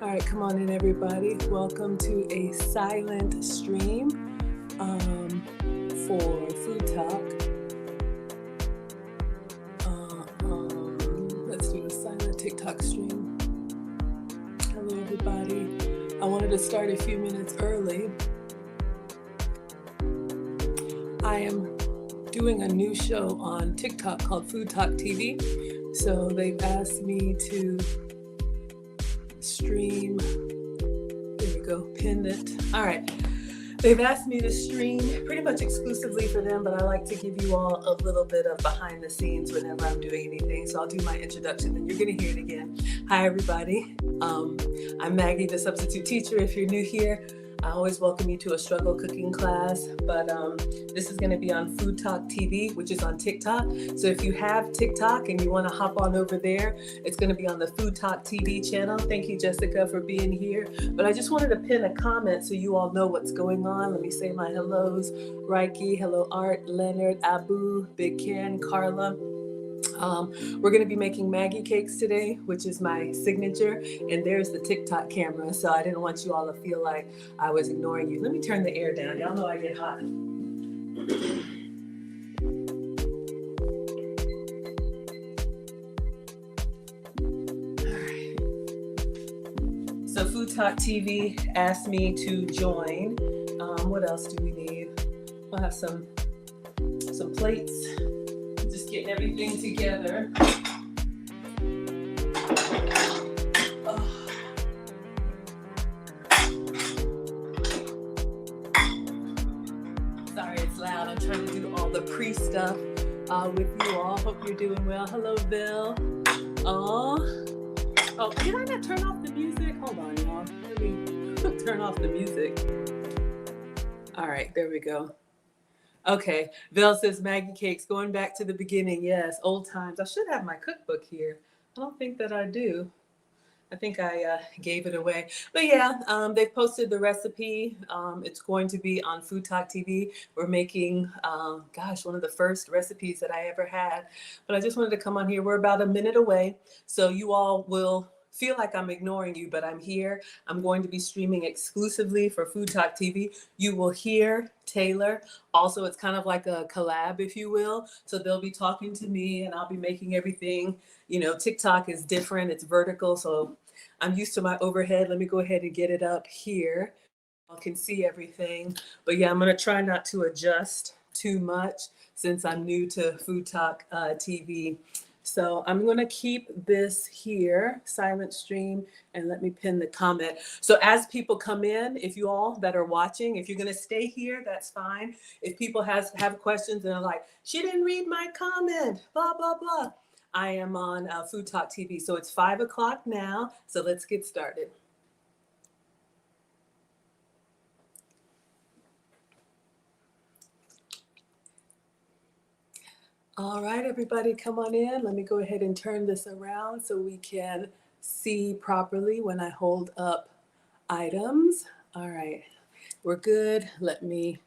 All right, come on in, everybody. Welcome to a silent stream for Food Talk. Let's do a silent TikTok stream. Hello, everybody. I wanted to start a few minutes early. I am doing a new show on TikTok called Food Talk TV. So they've asked me to stream. There we go, pinned it. All right. They've asked me to stream pretty much exclusively for them, but I like to give you all a little bit of behind the scenes whenever I'm doing anything. So I'll do my introduction and you're going to hear it again. Hi, everybody. I'm Maggie, the substitute teacher. If you're new here, I always welcome you to a struggle cooking class, but this is going to be on Food Talk TV, which is on TikTok. So if you have TikTok and you want to hop on over there, it's going to be on the Food Talk TV channel. Thank you, Jessica, for being here. But I just wanted to pin a comment so you all know what's going on. Let me say my hellos. Reiki, hello Art, Leonard, Abu, Big Ken, Carla. We're going to be making Maggie cakes today, which is my signature, and there's the TikTok camera, so I didn't want you all to feel like I was ignoring you. Let me turn the air down. Y'all know I get hot. All right. So Food Talk TV asked me to join. What else do we need? We'll have some plates. Getting everything together. Oh. Sorry, it's loud. I'm trying to do all the pre-stuff with you all. Hope you're doing well. Hello, Bill. Oh, did I not turn off the music? Hold on, y'all. Let me turn off the music. All right, there we go. Okay, Vel says Maggie cakes, going back to the beginning. Yes, old times. I should have my cookbook here. I don't think that I do. I think I gave it away. But yeah, they've posted the recipe. It's going to be on Food Talk TV. We're making, one of the first recipes that I ever had. But I just wanted to come on here. We're about a minute away, so you all will feel like I'm ignoring you, but I'm here. I'm going to be streaming exclusively for Food Talk TV. You will hear Taylor. Also, it's kind of like a collab, if you will. So they'll be talking to me and I'll be making everything. You know, TikTok is different. It's vertical. So I'm used to my overhead. Let me go ahead and get it up here. I can see everything. But yeah, I'm going to try not to adjust too much since I'm new to Food Talk TV. So I'm going to keep this here, silent stream, and let me pin the comment. So as people come in, if you all that are watching, if you're going to stay here, that's fine. If people have questions and are like, she didn't read my comment, blah, blah, blah. I am on Food Talk TV. So it's 5 o'clock now. So let's get started. All right, everybody, come on in. Let me go ahead and turn this around so we can see properly when I hold up items. All right, we're good. Let me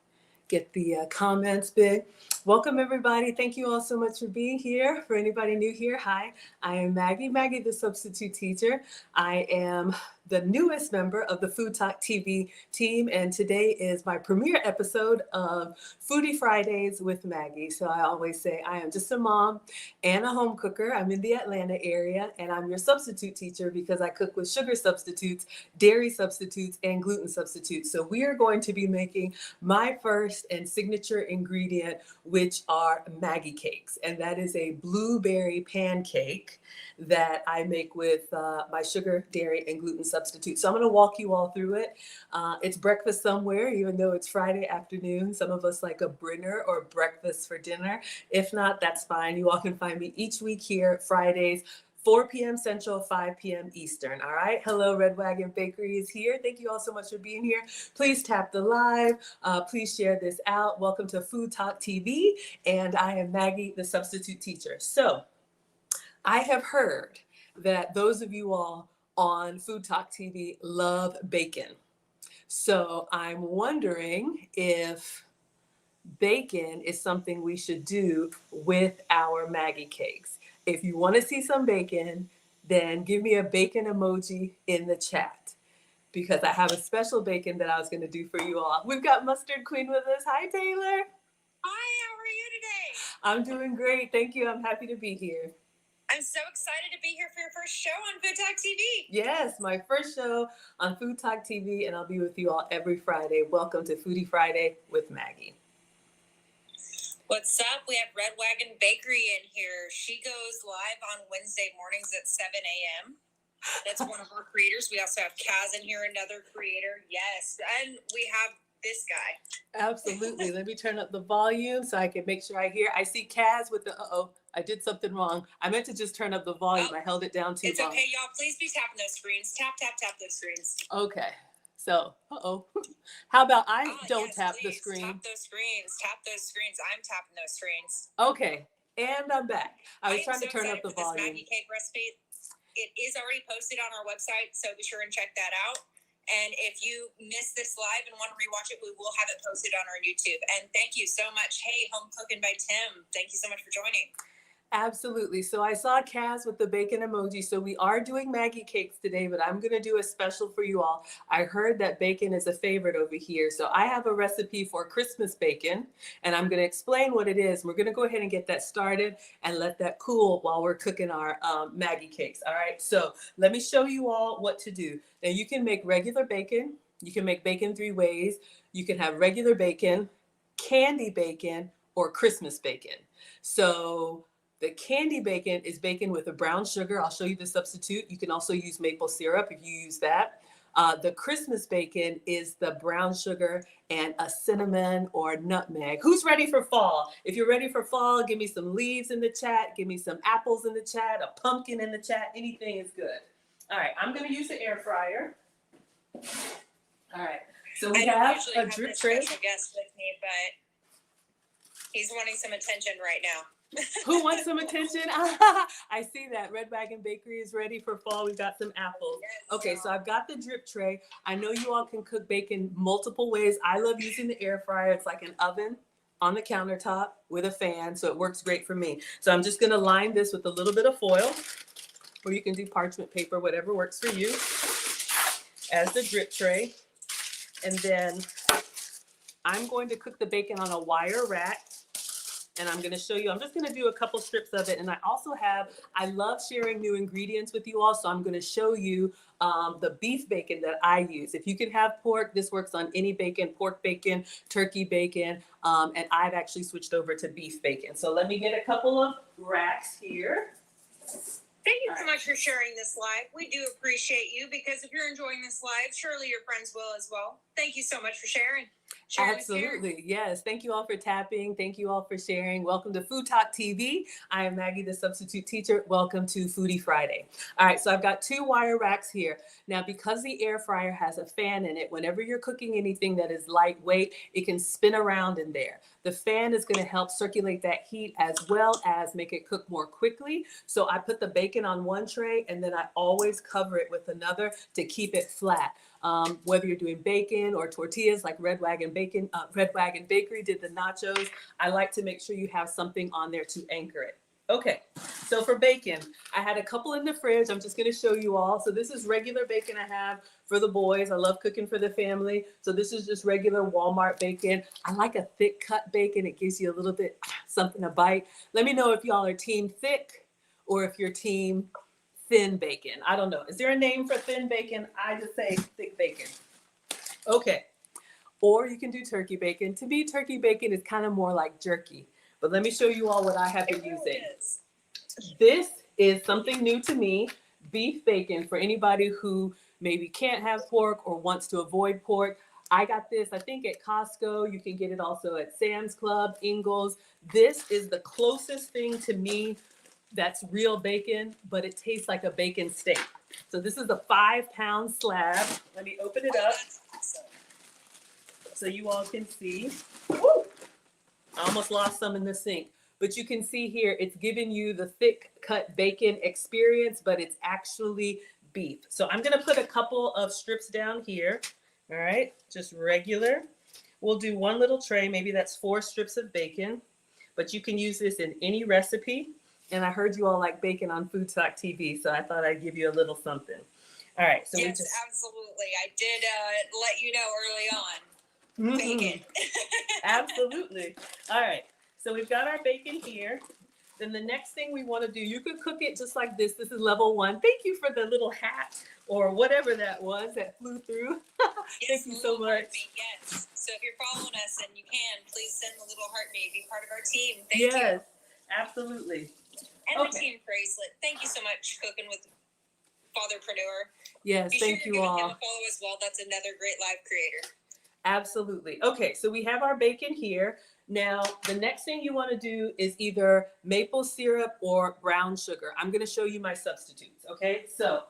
get the comments big. Welcome, everybody. Thank you all so much for being here. For anybody new here, hi, I am Maggie, the substitute teacher. I am the newest member of the Food Talk TV team, and today is my premiere episode of Foodie Fridays with Maggie. So I always say I am just a mom and a home cooker. I'm in the Atlanta area, and I'm your substitute teacher because I cook with sugar substitutes, dairy substitutes, and gluten substitutes. So we are going to be making my first and signature ingredient, which are Maggie cakes, and that is a blueberry pancake that I make with my sugar, dairy, and gluten substitute. So I'm going to walk you all through it. It's breakfast somewhere, even though it's Friday afternoon. Some of us like a brinner or breakfast for dinner. If not, that's fine. You all can find me each week here, Fridays, 4 p.m. Central, 5 p.m. Eastern. All right. Hello, Red Wagon Bakery is here. Thank you all so much for being here. Please tap the live. Please share this out. Welcome to Food Talk TV. And I am Maggie, the substitute teacher. So I have heard that those of you all on Food Talk TV love bacon. So I'm wondering if bacon is something we should do with our Maggie cakes. If you want to see some bacon, then give me a bacon emoji in the chat because I have a special bacon that I was going to do for you all. We've got Mustard Queen with us. Hi, Taylor. Hi, how are you today? I'm doing great. Thank you. I'm happy to be here. I'm so excited to be here for your first show on Food Talk TV. Yes, my first show on Food Talk TV, and I'll be with you all every Friday. Welcome to Foodie Friday with Maggie. What's up? We have Red Wagon Bakery in here. She goes live on Wednesday mornings at 7 a.m. That's one of our creators. We also have Kaz in here, another creator. Yes, and we have this guy. Absolutely. Let me turn up the volume so I can make sure I hear. I see Kaz with the, I did something wrong. I meant to just turn up the volume. I held it down too long. It's okay, y'all. Please be tapping those screens. Tap, tap, tap those screens. Okay. So, how about I don't tap the screen? Tap those screens. Tap those screens. I'm tapping those screens. Okay. And I'm back. I was trying to turn up the volume. This Maggie cake recipe. It is already posted on our website, so be sure and check that out. And if you missed this live and want to rewatch it, we will have it posted on our YouTube. And thank you so much. Hey, Home Cooking by Tim. Thank you so much for joining. Absolutely. So I saw Kaz with the bacon emoji. So we are doing Maggie cakes today, but I'm going to do a special for you all. I heard that bacon is a favorite over here. So I have a recipe for Christmas bacon, and I'm going to explain what it is. We're going to go ahead and get that started and let that cool while we're cooking our Maggie cakes. All right. So let me show you all what to do. Now you can make regular bacon. You can make bacon 3 ways. You can have regular bacon, candy bacon, or Christmas bacon. So the candy bacon is bacon with a brown sugar. I'll show you the substitute. You can also use maple syrup if you use that. The Christmas bacon is the brown sugar and a cinnamon or nutmeg. Who's ready for fall? If you're ready for fall, give me some leaves in the chat. Give me some apples in the chat, a pumpkin in the chat. Anything is good. All right, I'm going to use the air fryer. All right, so we have a drip tray. Special guest with me, but he's wanting some attention right now. Who wants some attention? I see that. Red Wagon Bakery is ready for fall. We've got some apples. Yes, okay, so I've got the drip tray. I know you all can cook bacon multiple ways. I love using the air fryer. It's like an oven on the countertop with a fan, so it works great for me. So I'm just going to line this with a little bit of foil, or you can do parchment paper, whatever works for you, as the drip tray. And then I'm going to cook the bacon on a wire rack. And I'm going to show you, I'm just going to do a couple strips of it. And I love sharing new ingredients with you all. So I'm going to show you the beef bacon that I use. If you can have pork, this works on any bacon, pork bacon, turkey bacon. And I've actually switched over to beef bacon. So let me get a couple of racks here. Thank you so much for sharing this live. We do appreciate you because if you're enjoying this live, surely your friends will as well. Thank you so much for sharing. Absolutely. Yes. Thank you all for tapping. Thank you all for sharing. Welcome to Food Talk TV. I am Maggie, the substitute teacher. Welcome to Foodie Friday. All right. So I've got 2 wire racks here. Now, because the air fryer has a fan in it, whenever you're cooking anything that is lightweight, it can spin around in there. The fan is going to help circulate that heat as well as make it cook more quickly. So I put the bacon on one tray and then I always cover it with another to keep it flat. Whether you're doing bacon or tortillas like Red Wagon Bakery did the nachos, I like to make sure you have something on there to anchor it. Okay, so for bacon, I had a couple in the fridge. I'm just going to show you all. So this is regular bacon I have for the boys. I love cooking for the family. So this is just regular Walmart bacon. I like a thick cut bacon. It gives you a little bit something to bite. Let me know if y'all are team thick or if you're team thin bacon. I don't know. Is there a name for thin bacon? I just say thick bacon. Okay. Or you can do turkey bacon. To me, turkey bacon is kind of more like jerky. But let me show you all what I have been using. This is something new to me, beef bacon. For anybody who maybe can't have pork or wants to avoid pork, I got this, I think, at Costco. You can get it also at Sam's Club, Ingles. This is the closest thing to me that's real bacon, but it tastes like a bacon steak. So this is a 5-pound slab. Let me open it up so you all can see. Woo! I almost lost some in the sink. But you can see here, it's giving you the thick cut bacon experience, but it's actually beef. So I'm gonna put a couple of strips down here. All right, just regular. We'll do one little tray, maybe that's 4 strips of bacon, but you can use this in any recipe. And I heard you all like bacon on Food Talk TV, so I thought I'd give you a little something. All right, so yes, absolutely. I did let you know early on. Bacon. Absolutely. All right, so we've got our bacon here. Then the next thing we want to do, you could cook it just like this. This is level 1. Thank you for the little hat or whatever that was that flew through. Yes, Thank you so much. Heartbeat, yes. So if you're following us and you can, please send the little heartbeat. Be part of our team. Thank you. Yes, absolutely. And the team bracelet. Thank you so much, Cooking with Fatherpreneur. Yes, Be thank sure you you're all. giving him a follow as well. That's another great live creator. Absolutely. Okay, so we have our bacon here. Now, the next thing you want to do is either maple syrup or brown sugar. I'm going to show you my substitutes, okay? So,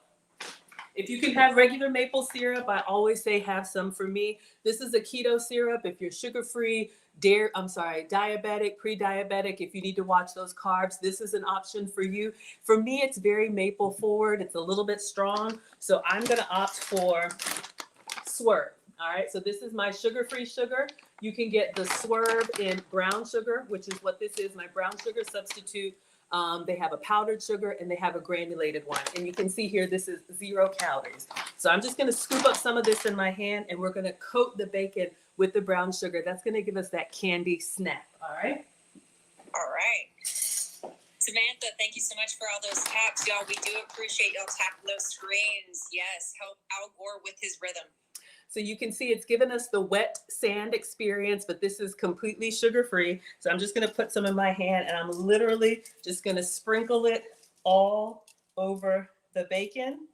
if you can have regular maple syrup, I always say have some. For me, this is a keto syrup. If you're sugar-free, diabetic, pre-diabetic, if you need to watch those carbs, this is an option for you. For me, it's very maple forward. It's a little bit strong, so I'm going to opt for Swerve. All right, so this is my sugar-free sugar. You can get the Swerve in brown sugar, which is what this is, my brown sugar substitute. They have a powdered sugar and they have a granulated one. And you can see here, this is 0 calories. So I'm just gonna scoop up some of this in my hand and we're gonna coat the bacon with the brown sugar. That's gonna give us that candy snap, all right? All right. Samantha, thank you so much for all those taps. Y'all, we do appreciate y'all tapping those screens. Yes, help Al Gore with his rhythm. So you can see it's given us the wet sand experience, but this is completely sugar-free. So I'm just gonna put some in my hand and I'm literally just gonna sprinkle it all over the bacon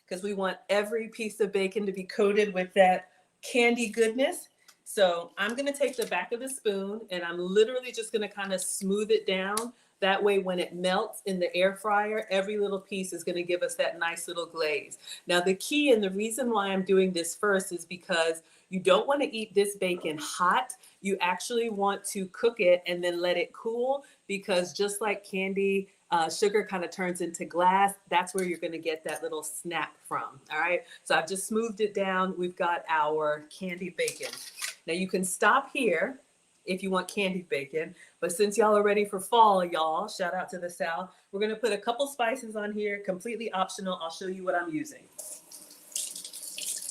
because we want every piece of bacon to be coated with that candy goodness. So I'm gonna take the back of the spoon and I'm literally just gonna kind of smooth it down. That way, when it melts in the air fryer, every little piece is going to give us that nice little glaze. Now, the key and the reason why I'm doing this first is because you don't want to eat this bacon hot. You actually want to cook it and then let it cool because just like candy, sugar kind of turns into glass. That's where you're going to get that little snap from. All right. So I've just smoothed it down. We've got our candy bacon. Now, you can stop here if you want candied bacon. But since y'all are ready for fall, y'all, shout out to the South, we're gonna put a couple spices on here, completely optional. I'll show you what I'm using.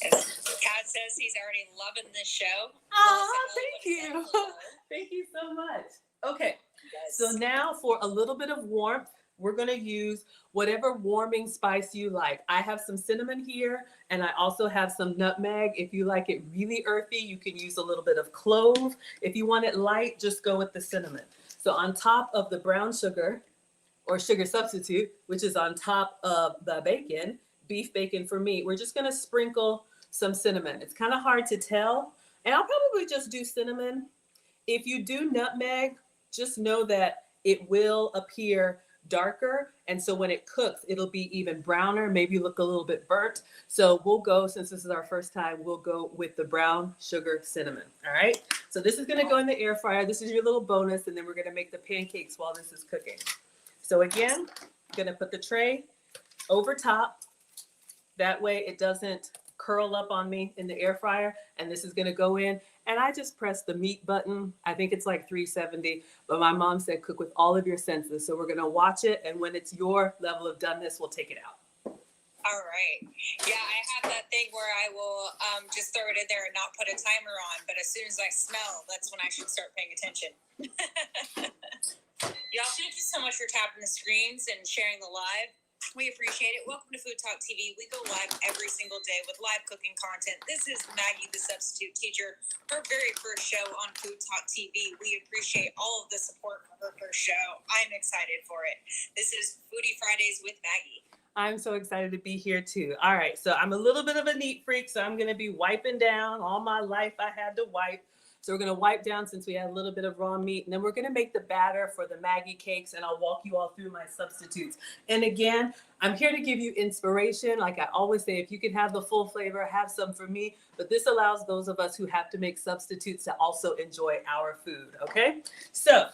Kat says he's already loving this show. Thank you. Thank you so much. Okay, yes. So now for a little bit of warmth, we're gonna use whatever warming spice you like. I have some cinnamon here, and I also have some nutmeg. If you like it really earthy, you can use a little bit of clove. If you want it light, just go with the cinnamon. So on top of the brown sugar, or sugar substitute, which is on top of the bacon, beef bacon for me, we're just gonna sprinkle some cinnamon. It's kind of hard to tell, and I'll probably just do cinnamon. If you do nutmeg, just know that it will appear darker, and so when it cooks it'll be even browner, maybe look a little bit burnt. So we'll go, since this is our first time, we'll go with the brown sugar cinnamon. All right, so this is going to go in the air fryer. This is your little bonus, and then we're going to make the pancakes while this is cooking. So again, I'm going to put the tray over top, that way it doesn't curl up on me in the air fryer, and this is going to go in. And I just press the meat button. I think it's like 370, but my mom said cook with all of your senses. So we're gonna watch it, and when it's your level of doneness, we'll take it out. All right. Yeah, I have that thing where I will just throw it in there and not put a timer on, but as soon as I smell, that's when I should start paying attention. Y'all, thank you so much for tapping the screens and sharing the live. We appreciate it. Welcome to Food Talk TV. We go live every single day with live cooking content. This is Maggie, the substitute teacher, her very first show on Food Talk TV. We appreciate all of the support for her first show. I'm excited for it. This is Foodie Fridays with Maggie. I'm so excited to be here too. All right, so I'm a little bit of a neat freak, so I'm going to be wiping down. All my life I had to wipe. So we're going to wipe down since we had a little bit of raw meat, and then we're going to make the batter for the Maggie cakes, and I'll walk you all through my substitutes. And again, I'm here to give you inspiration. Like I always say, if you can have the full flavor, have some for me, but this allows those of us who have to make substitutes to also enjoy our food, okay? So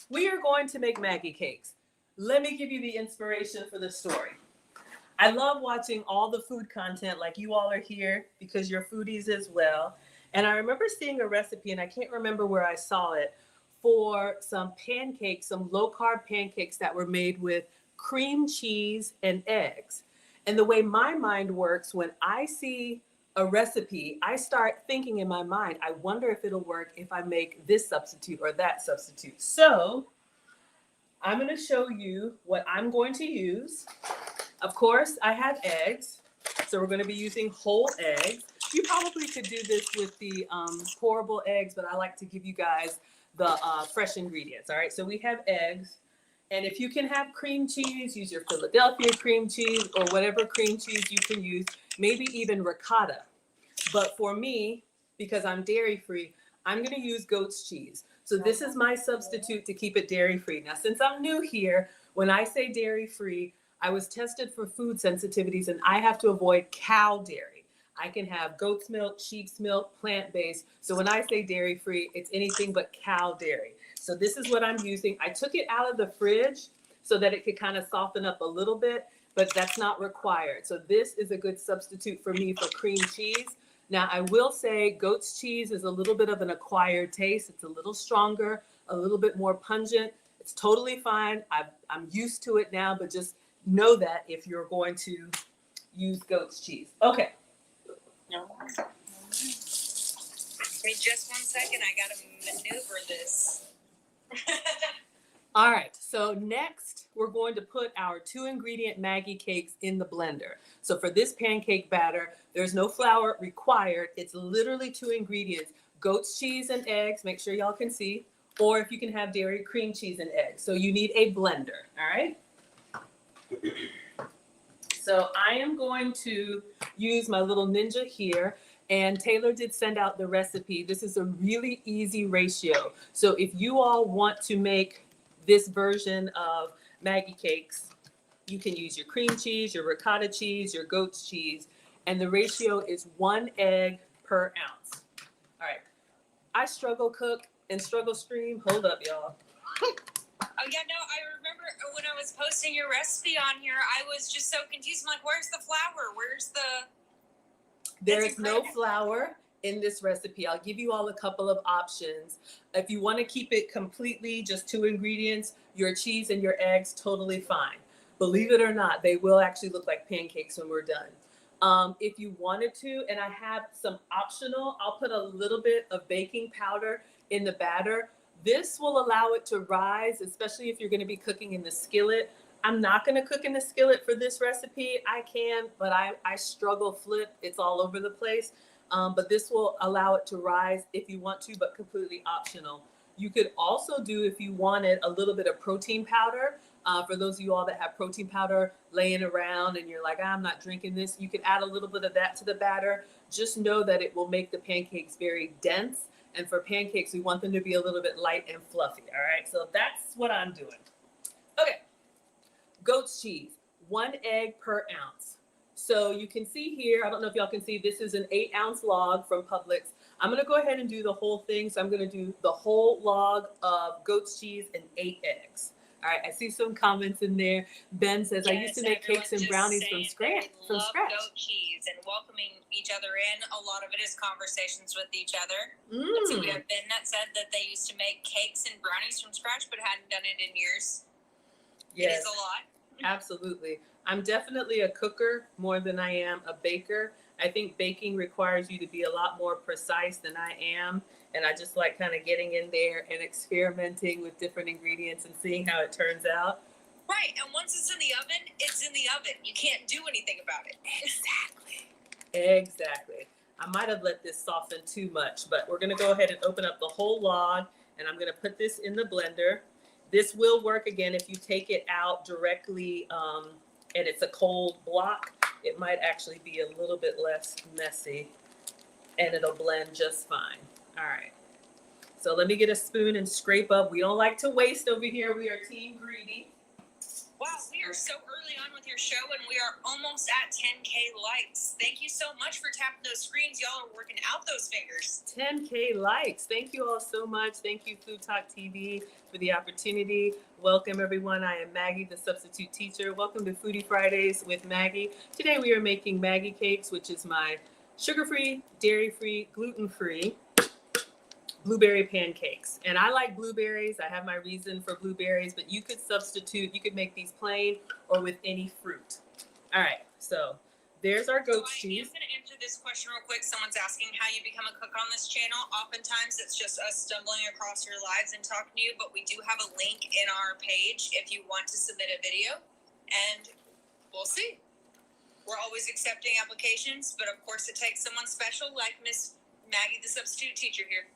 we are going to make Maggie cakes. Let me give you the inspiration for the story. I love watching all the food content, like you all are here because you're foodies as well. And I remember seeing a recipe, and I can't remember where I saw it, for some pancakes, some low-carb pancakes that were made with cream cheese and eggs. And the way my mind works, when I see a recipe, I start thinking in my mind, I wonder if it'll work if I make this substitute or that substitute. So I'm going to show you what I'm going to use. Of course, I have eggs. So we're going to be using whole eggs. You probably could do this with the pourable eggs, but I like to give you guys the fresh ingredients. All right, so we have eggs. And if you can have cream cheese, use your Philadelphia cream cheese or whatever cream cheese you can use, maybe even ricotta. But for me, because I'm dairy free, I'm going to use goat's cheese. So this is my substitute to keep it dairy free. Now, since I'm new here, when I say dairy free, I was tested for food sensitivities and I have to avoid cow dairy. I can have goat's milk, sheep's milk, plant-based. So when I say dairy free, it's anything but cow dairy. So this is what I'm using. I took it out of the fridge so that it could kind of soften up a little bit, but that's not required. So this is a good substitute for me for cream cheese. Now, I will say goat's cheese is a little bit of an acquired taste. It's a little stronger, a little bit more pungent. It's totally fine. I'm used to it now, but just know that if you're going to use goat's cheese. Okay. No. Wait just 1 second. I got to maneuver this. All right, so next we're going to put our 2-ingredient Maggie cakes in the blender. So for this pancake batter, there's no flour required. It's literally 2 ingredients, goat's cheese and eggs, make sure y'all can see, or if you can have dairy, cream cheese and eggs. So you need a blender, all right? So I am going to use my little Ninja here. And Taylor did send out the recipe. This is a really easy ratio. So if you all want to make this version of Maggie cakes, you can use your cream cheese, your ricotta cheese, your goat's cheese, and the ratio is 1 egg per ounce. All right. I struggle cook and struggle stream. Hold up, y'all. Oh, yeah, no, I remember when I was posting your recipe on here, I was just so confused. I'm like, where's the flour? Where's the... There is no flour in this recipe. I'll give you all a couple of options. If you want to keep it completely just 2 ingredients, your cheese and your eggs, totally fine. Believe it or not, they will actually look like pancakes when we're done. If you wanted to, and I have some optional, I'll put a little bit of baking powder in the batter. This will allow it to rise, especially if you're going to be cooking in the skillet. I'm not going to cook in the skillet for this recipe. I can, but I struggle flip. It's all over the place. But this will allow it to rise if you want to, but completely optional. You could also do, if you wanted, a little bit of protein powder. For those of you all that have protein powder laying around and you're like, I'm not drinking this, you could add a little bit of that to the batter. Just know that it will make the pancakes very dense. And for pancakes, we want them to be a little bit light and fluffy. All right, so that's what I'm doing. Okay. Goat's cheese, 1 egg per ounce. So you can see here, I don't know if y'all can see, this is an 8-ounce log from Publix. I'm going to go ahead and do the whole thing. So I'm going to do the whole log of goat's cheese and 8 eggs. All right, I see some comments in there. Ben says, I used to make cakes and brownies from scratch. Goat cheese and welcoming each other in. A lot of it is conversations with each other. So we have Ben that said that they used to make cakes and brownies from scratch, but hadn't done it in years. Yes. It is a lot. Absolutely. I'm definitely a cooker more than I am a baker. I think baking requires you to be a lot more precise than I am. And I just like kind of getting in there and experimenting with different ingredients and seeing how it turns out. Right. And once it's in the oven, it's in the oven. You can't do anything about it. Exactly. I might have let this soften too much, but we're going to go ahead and open up the whole log. And I'm going to put this in the blender. This will work again if you take it out directly and it's a cold block. It might actually be a little bit less messy and it'll blend just fine. All right. So let me get a spoon and scrape up. We don't like to waste over here. We are team greedy. Wow, we are so early on with your show and we are almost at 10K likes. Thank you so much for tapping those screens. Y'all are working out those fingers. 10K likes. Thank you all so much. Thank you, Food Talk TV, for the opportunity. Welcome, everyone. I am Maggie, the substitute teacher. Welcome to Foodie Fridays with Maggie. Today we are making Maggie cakes, which is my sugar-free, dairy-free, gluten-free blueberry pancakes. And I like blueberries. I have my reason for blueberries, but you could substitute, you could make these plain or with any fruit. All right, so there's our goat cheese. I'm going to answer this question real quick. Someone's asking how you become a cook on this channel. Oftentimes, it's just us stumbling across your lives and talking to you, but we do have a link in our page if you want to submit a video, and we'll see. We're always accepting applications, but of course, it takes someone special like Miss Maggie, the substitute teacher here.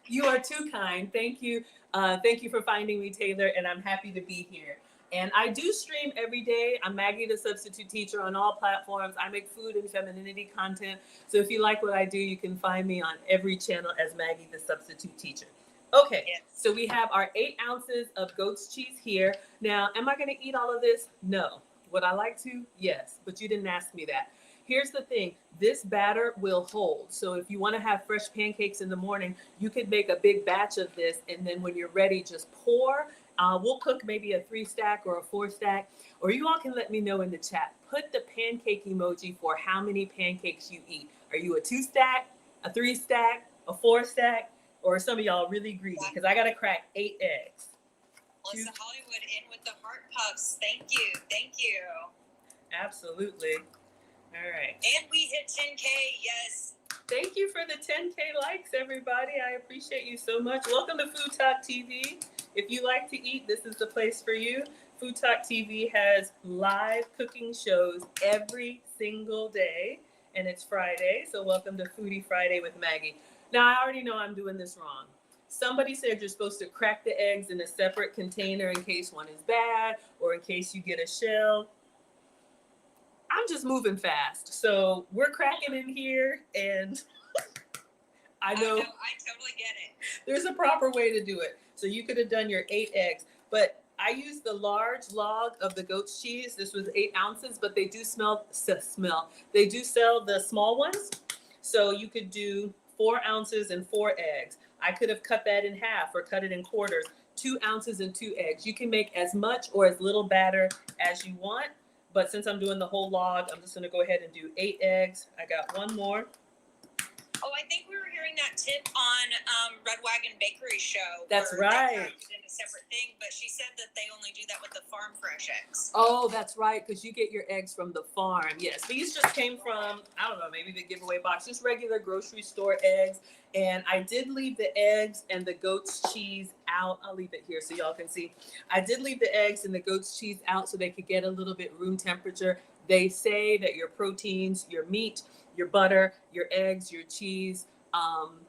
You are too kind. Thank you. Thank you for finding me, Taylor, and I'm happy to be here. And I do stream every day. I'm Maggie, the substitute teacher, on all platforms. I make food and femininity content. So if you like what I do, you can find me on every channel as Maggie, the substitute teacher. Okay, yes. So we have our 8 ounces of goat's cheese here. Now, am I going to eat all of this? No. Would I like to? Yes, but you didn't ask me that. Here's the thing, this batter will hold. So if you want to have fresh pancakes in the morning, you could make a big batch of this, and then when you're ready, just pour. We'll cook maybe a 3-stack or a 4-stack, or you all can let me know in the chat. Put the pancake emoji for how many pancakes you eat. Are you a 2-stack, a 3-stack, a 4-stack, or are some of y'all really greedy? Because I got to crack 8 eggs. Melissa Hollywood in with the heart puffs. Thank you. Thank you. Absolutely. All right. And we hit 10K, yes. Thank you for the 10K likes, everybody. I appreciate you so much. Welcome to Food Talk TV. If you like to eat, this is the place for you. Food Talk TV has live cooking shows every single day, and it's Friday, so welcome to Foodie Friday with Maggie. Now, I already know I'm doing this wrong. Somebody said you're supposed to crack the eggs in a separate container in case one is bad or in case you get a shell. I'm just moving fast. So we're cracking in here, and I know I totally get it. There's a proper way to do it. So you could have done your 8 eggs, but I used the large log of the goat's cheese. This was 8 ounces, but they do They do sell the small ones. So you could do 4 ounces and 4 eggs. I could have cut that in half or cut it in quarters, 2 ounces and 2 eggs. You can make as much or as little batter as you want. But since I'm doing the whole log, I'm just going to go ahead and do 8 eggs. I got 1 more. Oh, I think we were hearing that tip on Red Wagon Bakery show. That's right. They in a separate thing, but she said that they only do that with the farm fresh eggs. Oh, that's right, because you get your eggs from the farm. Yes, these just came from, I don't know, maybe the giveaway box, just regular grocery store eggs. And I did leave the eggs and the goat's cheese out. I'll leave it here so y'all can see. I did leave the eggs and the goat's cheese out so they could get a little bit room temperature. They say that your proteins, your meat, your butter, your eggs, your cheese,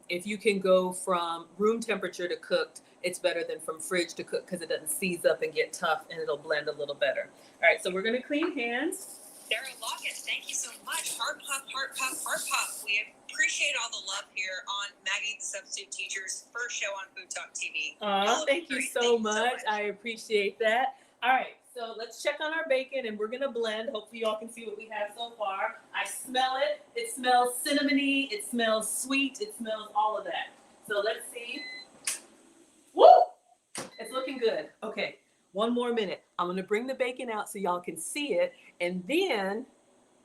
if you can go from room temperature to cooked, it's better than from fridge to cook because it doesn't seize up and get tough, and it'll blend a little better. All right, so we're going to clean hands. Sarah Loggett, thank you so much. Heart pop, heart pop, heart pop. We appreciate all the love here on Maggie the Substitute Teacher's first show on Food Talk TV. Thank you so much. I appreciate that. All right, so let's check on our bacon, and we're going to blend. Hopefully y'all can see what we have so far. I smell it. It smells cinnamony. It smells sweet. It smells all of that. So let's see. Woo! It's looking good. Okay. 1 more minute. I'm going to bring the bacon out so y'all can see it, and then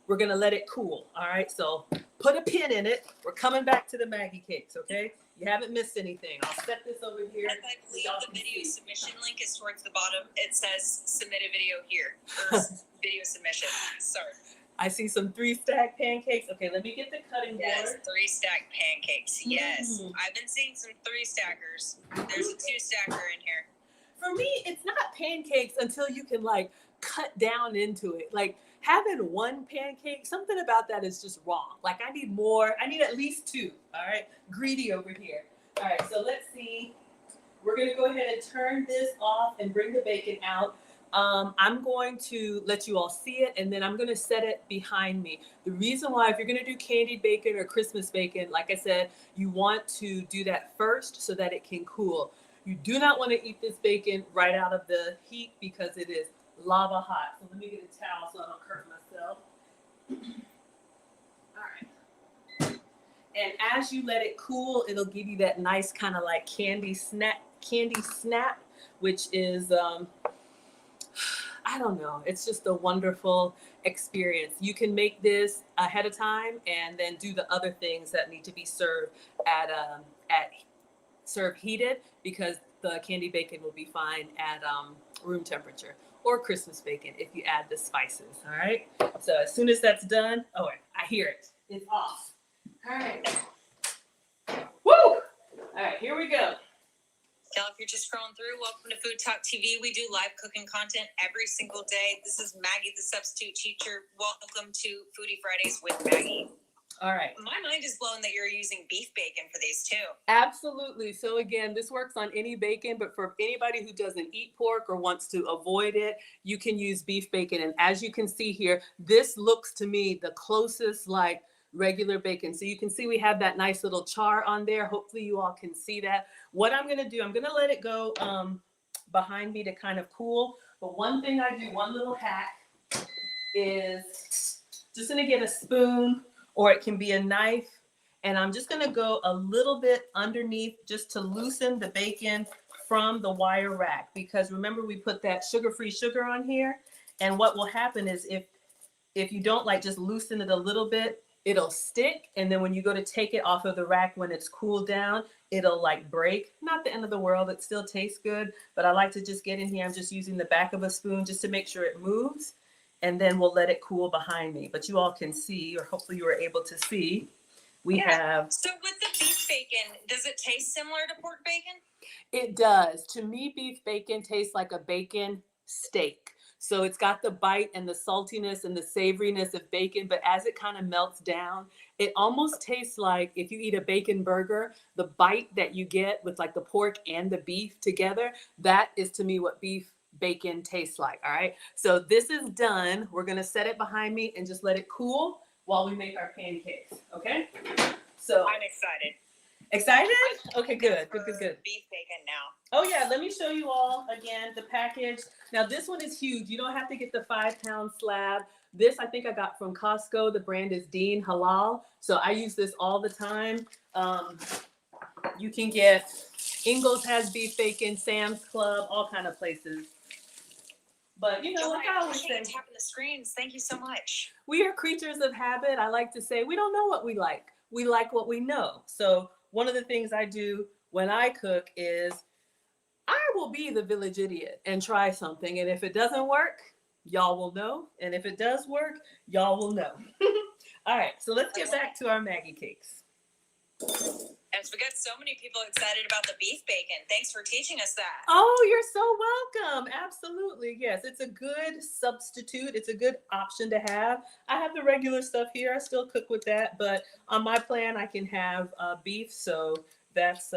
we're going to let it cool. All right, so put a pin in it. We're coming back to the Maggie cakes, okay? You haven't missed anything. I'll set this over here. As I believe the video submission link is towards the bottom. It says submit a video here, or video submission. Sorry. I see some 3-stack pancakes. Okay, let me get the cutting board. Yes, 3-stack pancakes. Yes. I've been seeing some 3-stackers. There's a 2-stacker in here. For me, it's not pancakes until you can like cut down into it. Like having 1 pancake, something about that is just wrong. Like I need more. I need at least 2. All right, greedy over here. All right, so let's see. We're gonna go ahead and turn this off and bring the bacon out. I'm going to let you all see it, and then I'm going to set it behind me. The reason why, if you're going to do candied bacon or Christmas bacon, like I said, you want to do that first so that it can cool. You do not want to eat this bacon right out of the heat because it is lava hot. So let me get a towel so I don't hurt myself. All right. And as you let it cool, it'll give you that nice kind of like candy snap, which is, I don't know. It's just a wonderful experience. You can make this ahead of time and then do the other things that need to be served at serve heated because the candy bacon will be fine at room temperature, or Christmas bacon if you add the spices. All right. So as soon as that's done, oh, I hear it. It's off. All right. Woo! All right, here we go. Y'all, if you're just scrolling through, welcome to Food Talk TV. We do live cooking content every single day. This is Maggie, the substitute teacher. Welcome to Foodie Fridays with Maggie. All right. My mind is blown that you're using beef bacon for these too. Absolutely. So again, this works on any bacon, but for anybody who doesn't eat pork or wants to avoid it, you can use beef bacon. And as you can see here, this looks to me the closest like regular bacon. So you can see we have that nice little char on there. Hopefully you all can see that. What I'm going to do, I'm going to let it go behind me to kind of cool. But one thing I do, one little hack is just going to get a spoon, or it can be a knife. And I'm just gonna go a little bit underneath just to loosen the bacon from the wire rack, because remember we put that sugar-free sugar on here. And what will happen is if you don't like just loosen it a little bit, it'll stick. And then when you go to take it off of the rack, when it's cooled down, it'll like break. Not the end of the world, it still tastes good, but I like to just get in here. I'm just using the back of a spoon just to make sure it moves. And then we'll let it cool behind me. But you all can see, or hopefully you were able to see, we have. So with the beef bacon, does it taste similar to pork bacon? It does. To me, beef bacon tastes like a bacon steak. So it's got the bite and the saltiness and the savoriness of bacon, but as it kind of melts down, it almost tastes like if you eat a bacon burger, the bite that you get with like the pork and the beef together, that is to me what beef bacon tastes like. All right. So this is done. We're going to set it behind me and just let it cool while we make our pancakes. Okay. So I'm excited. Excited? Okay, good. Good. Beef bacon now. Oh yeah, let me show you all again the package. Now this one is huge. You don't have to get the 5-pound slab. This I think I got from Costco. The brand is Dean Halal. So I use this all the time. You can get, Ingles has beef bacon, Sam's Club, all kind of places. But you know, like I always say, tapping the screens. Thank you so much. We are creatures of habit. I like to say we don't know what we like. We like what we know. So one of the things I do when I cook is I will be the village idiot and try something. And if it doesn't work, y'all will know. And if it does work, y'all will know. All right, so let's get back to our Maggie cakes. As we got so many people excited about the beef bacon. Thanks for teaching us that. Oh, you're so welcome. Absolutely. Yes, it's a good substitute. It's a good option to have. I have the regular stuff here. I still cook with that, but on my plan, I can have beef. So that's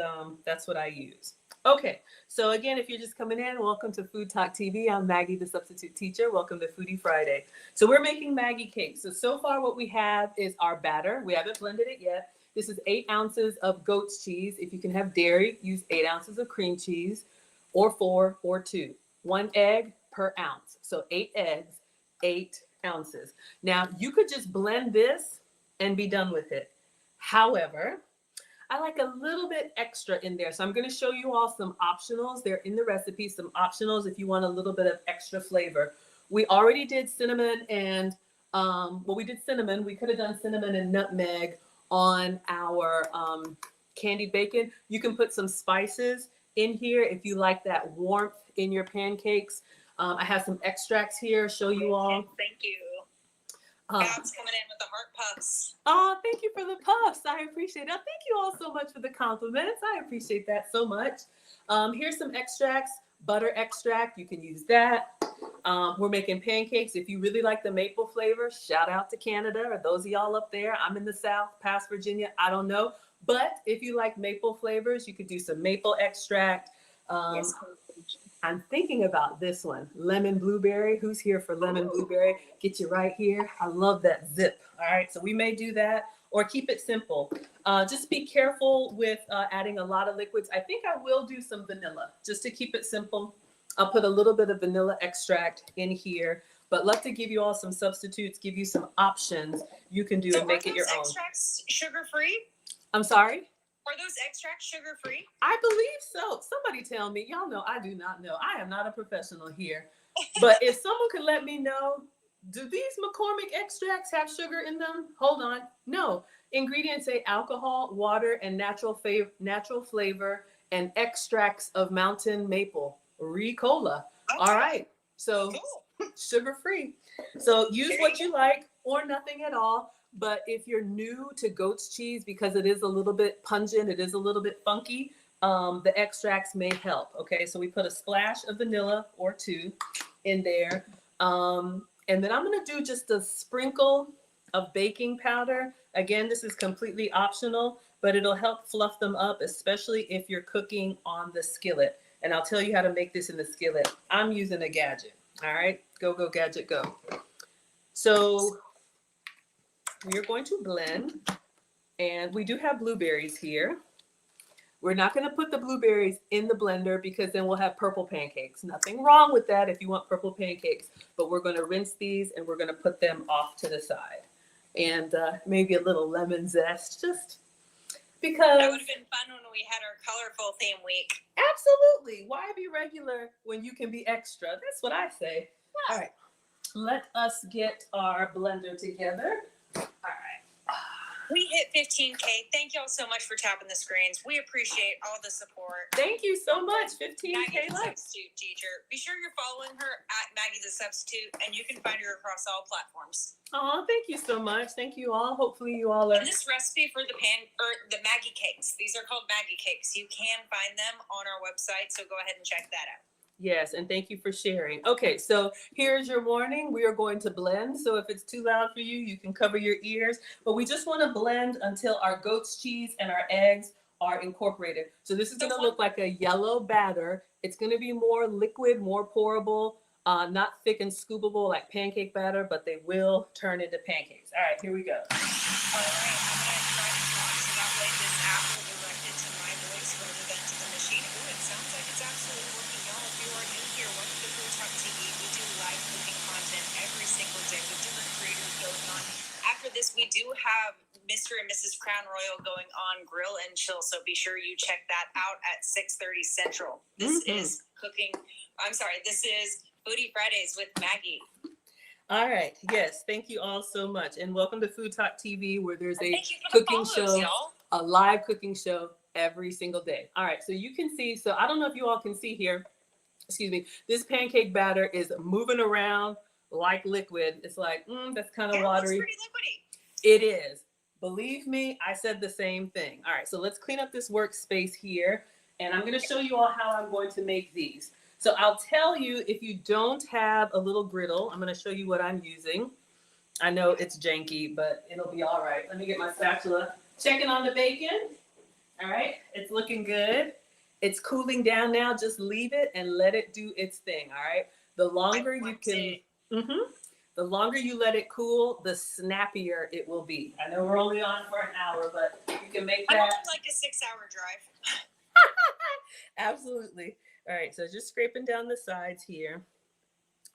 what I use. Okay, so again, if you're just coming in, welcome to Food Talk TV. I'm Maggie, the substitute teacher. Welcome to Foodie Friday. So we're making Maggie cakes. So far what we have is our batter. We haven't blended it yet. This is 8 ounces of goat's cheese. If you can have dairy, use 8 ounces of cream cheese, or 4 or 2. 1 egg per ounce. So 8 eggs, 8 ounces. Now you could just blend this and be done with it. However, I like a little bit extra in there. So I'm going to show you all some optionals. They're in the recipe, some optionals if you want a little bit of extra flavor. We already did cinnamon and, we did cinnamon. We could have done cinnamon and nutmeg on our candied bacon. You can put some spices in here if you like that warmth in your pancakes. I have some extracts here, show you all. Thank you. Bob's coming in with the heart puffs. Oh, thank you for the puffs. I appreciate it. Thank you all so much for the compliments. I appreciate that so much. Here's some extracts. Butter extract, you can use that. We're making pancakes. If you really like the maple flavor, shout out to Canada or those of y'all up there. I'm in the South, past Virginia. I don't know. But if you like maple flavors, you could do some maple extract. Yes. I'm thinking about this one, lemon blueberry. Who's here for lemon blueberry? Get you right here. I love that zip. All right, so we may do that or keep it simple. Just be careful with adding a lot of liquids. I think I will do some vanilla just to keep it simple. I'll put a little bit of vanilla extract in here, but love to give you all some substitutes, give you some options you can do and make it your own. Are those extracts sugar-free? I'm sorry? Are those extracts sugar-free? I believe so. Somebody tell me. Y'all know I do not know. I am not a professional here. But if someone could let me know, do these McCormick extracts have sugar in them? Hold on. No. Ingredients say alcohol, water, and natural flavor and extracts of mountain maple, Ricola. Okay. All right. So Cool. sugar-free. So use There what you you like or nothing at all. But if you're new to goat's cheese, because it is a little bit pungent, it is a little bit funky, the extracts may help. Okay, so we put a splash of vanilla or two in there. And then I'm gonna do just a sprinkle of baking powder. Again, this is completely optional, but it'll help fluff them up, especially if you're cooking on the skillet. And I'll tell you how to make this in the skillet. I'm using a gadget. All right, go, go, gadget, go. So we are going to blend, and we do have blueberries here. We're not going to put the blueberries in the blender because then we'll have purple pancakes. Nothing wrong with that if you want purple pancakes, but we're going to rinse these and we're going to put them off to the side. And maybe a little lemon zest, just because. That would have been fun when we had our colorful theme week. Absolutely. Why be regular when you can be extra? That's what I say. Yeah. All right. Let us get our blender together. All right. We hit 15K. Thank y'all so much for tapping the screens. We appreciate all the support. Thank you so much. Maggie 15K the likes. Substitute Teacher. Be sure you're following her at Maggie the Substitute, and you can find her across all platforms. Oh, thank you so much. Thank you all. Hopefully you all are. And this recipe for the Maggie cakes. These are called Maggie cakes. You can find them on our website, so go ahead and check that out. Yes, and thank you for sharing. Okay, so here's your warning. We are going to blend. So if it's too loud for you, you can cover your ears. But we just want to blend until our goat's cheese and our eggs are incorporated. So this is going to look like a yellow batter. It's going to be more liquid, more pourable, not thick and scoopable like pancake batter, but they will turn into pancakes. All right, here we go. All right, I'm going to try to talk so that way this app will direct it to my voice rather than to the machine. Ooh, it sounds like it's absolutely working, y'all. If you are new here, welcome to Food Talk TV. We do live cooking content every single day with different creators going on. After this, we do have Mr. and Mrs. Crown Royal going on Grill and Chill, so be sure you check that out at 6:30 Central. This is this is Foodie Fridays with Maggie. All right. Yes. Thank you all so much. And welcome to Food Talk TV, where there's a cooking show, a live cooking show every single day. All right. So you can see, so I don't know if you all can see here, excuse me, this pancake batter is moving around like liquid. It's like, that's kind of watery. It looks pretty liquidy. It is. Believe me, I said the same thing. All right. So let's clean up this workspace here. And I'm going to show you all how I'm going to make these. So I'll tell you, if you don't have a little griddle, I'm going to show you what I'm using. I know it's janky, but it'll be all right. Let me get my spatula. Checking on the bacon. All right. It's looking good. It's cooling down now. Just leave it and let it do its thing. All right. The longer you can, the longer you let it cool, the snappier it will be. I know we're only on for an hour, but you can make that. I'm on like a 6-hour drive. Absolutely. All right, so just scraping down the sides here.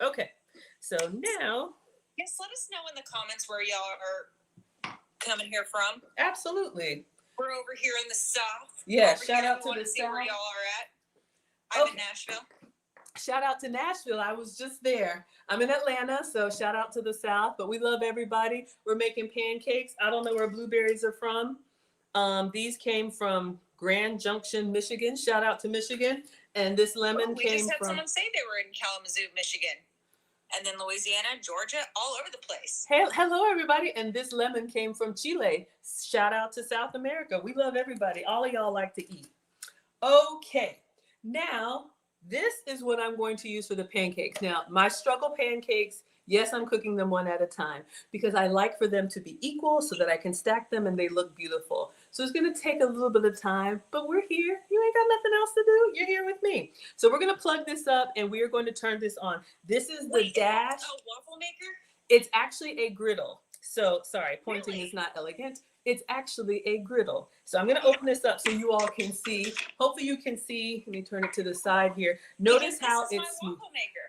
Okay, so now. Yes, let us know in the comments where y'all are coming here from. Absolutely. We're over here in the South. Yeah, shout out to the South. Where y'all are at. I'm in Nashville. Shout out to Nashville. I was just there. I'm in Atlanta, so shout out to the South. But we love everybody. We're making pancakes. I don't know where blueberries are from. These came from Grand Junction, Michigan. Shout out to Michigan. And this lemon came from. We just had someone say they were in Kalamazoo, Michigan. And then Louisiana, Georgia, all over the place. Hey, hello, everybody. And this lemon came from Chile. Shout out to South America. We love everybody. All of y'all like to eat. Okay. Now, this is what I'm going to use for the pancakes. Now, my struggle pancakes, yes, I'm cooking them one at a time because I like for them to be equal so that I can stack them and they look beautiful. So it's going to take a little bit of time, but we're here. You ain't got nothing else to do. You're here with me. So we're going to plug this up and we are going to turn this on. This is the dash. A waffle maker? It's actually a griddle. So sorry, pointing is not elegant. It's actually a griddle. So I'm going to open this up so you all can see. Hopefully you can see. Let me turn it to the side here. Notice how it's smooth.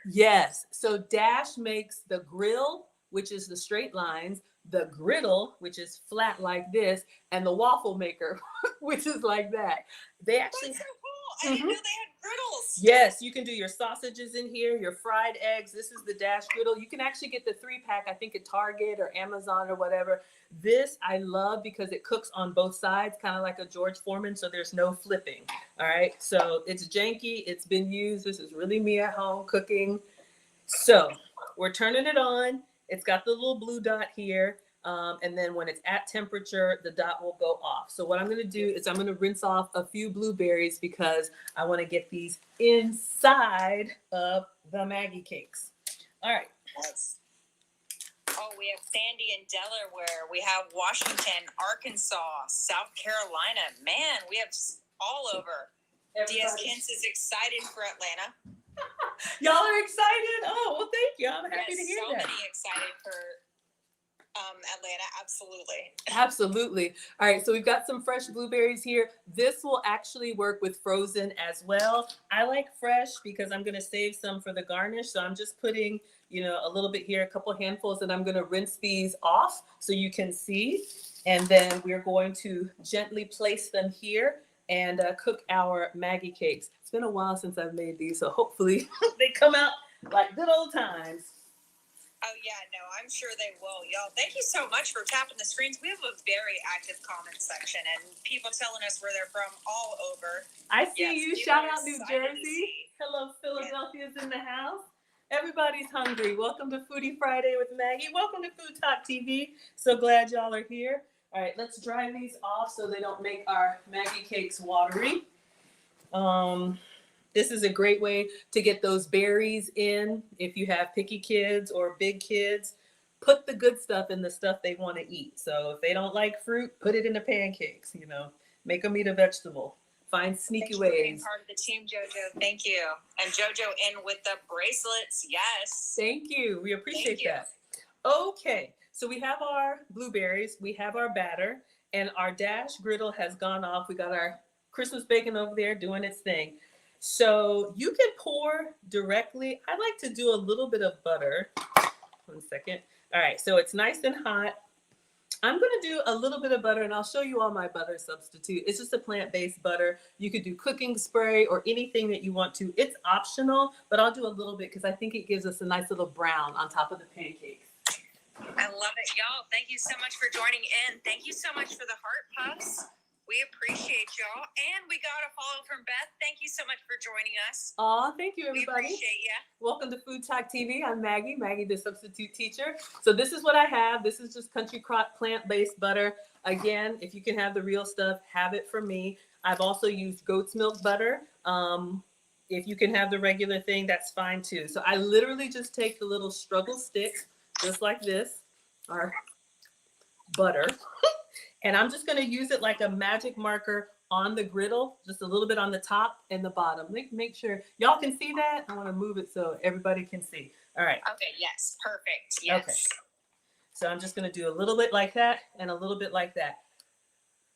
Yes. So dash makes the grill, which is the straight lines, the griddle, which is flat like this, and the waffle maker, which is like that. They actually. That's so cool. I didn't know they had griddles. Yes, you can do your sausages in here, your fried eggs. This is the Dash griddle. You can actually get the 3-pack, I think at Target or Amazon or whatever. This I love because it cooks on both sides, kind of like a George Foreman, so there's no flipping. All right, so it's janky. It's been used. This is really me at home cooking. So we're turning it on. It's got the little blue dot here. And then when it's at temperature, the dot will go off. So what I'm going to do is I'm going to rinse off a few blueberries because I want to get these inside of the Maggie cakes. All right. Nice. Oh, we have Sandy in Delaware. We have Washington, Arkansas, South Carolina. Man, we have all over. DS Kins is excited for Atlanta. Y'all are excited? Oh, well, thank you. I'm happy to hear so that. So many excited for Atlanta. Absolutely. Absolutely. All right. So we've got some fresh blueberries here. This will actually work with frozen as well. I like fresh because I'm going to save some for the garnish. So I'm just putting, a little bit here, a couple handfuls, and I'm going to rinse these off so you can see. And then we're going to gently place them here and cook our Maggie cakes. It's been a while since I've made these, so hopefully they come out like good old times. Oh, yeah, no, I'm sure they will. Y'all, thank you so much for tapping the screens. We have a very active comment section and people telling us where they're from all over. I see you. Shout out New Jersey. Hello, Philadelphia's in the house. Everybody's hungry. Welcome to Foodie Friday with Maggie. Welcome to Food Talk TV. So glad y'all are here. All right, let's dry these off so they don't make our Maggie cakes watery. This is a great way to get those berries in if you have picky kids or big kids. Put the good stuff in the stuff they want to eat. So if they don't like fruit, put it in the pancakes, Make them eat a vegetable. Find sneaky ways. Thanks for being part of the team, JoJo. Thank you. And JoJo in with the bracelets. Yes. Thank you. We appreciate that. Okay. So we have our blueberries. We have our batter. And our Dash griddle has gone off. We got our Christmas bacon over there doing its thing. So you can pour directly. I like to do a little bit of butter. 1 second. All right. So it's nice and hot. I'm going to do a little bit of butter, and I'll show you all my butter substitute. It's just a plant-based butter. You could do cooking spray or anything that you want to. It's optional, but I'll do a little bit because I think it gives us a nice little brown on top of the pancakes. I love it, y'all. Thank you so much for joining in. Thank you so much for the heart puffs. We appreciate y'all. And we got a follow from Beth. Thank you so much for joining us. Aw, thank you, everybody. We appreciate you. Welcome to Food Talk TV. I'm Maggie, the substitute teacher. So this is what I have. This is just country crock plant-based butter. Again, if you can have the real stuff, have it from me. I've also used goat's milk butter. If you can have the regular thing, that's fine too. So I literally just take the little struggle stick, just like this, our butter. And I'm just going to use it like a magic marker on the griddle, just a little bit on the top and the bottom. Make sure y'all can see that. I want to move it so everybody can see. All right. Okay. Yes. Perfect. Yes. Okay. So I'm just going to do a little bit like that and a little bit like that.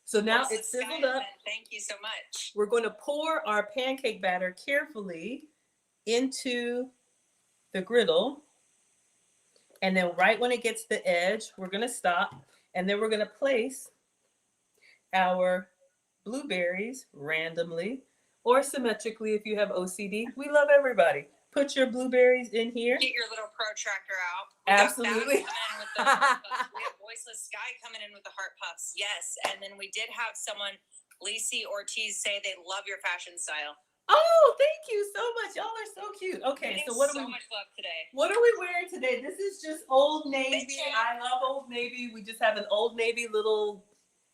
So now it's sizzled up. Thank you so much. We're going to pour our pancake batter carefully into the griddle. And then right when it gets to the edge, we're going to stop. And then we're going to place our blueberries randomly or symmetrically if you have OCD. We love everybody. Put your blueberries in here. Get your little protractor out. Absolutely. We have Voiceless Sky coming in with the heart puffs. Yes. And then we did have someone, Lacey Ortiz, say they love your fashion style. Oh, thank you so much. Y'all are so cute. Okay, so what so much love today. What are we wearing today? This is just Old Navy. I love Old Navy. We just have an Old Navy little,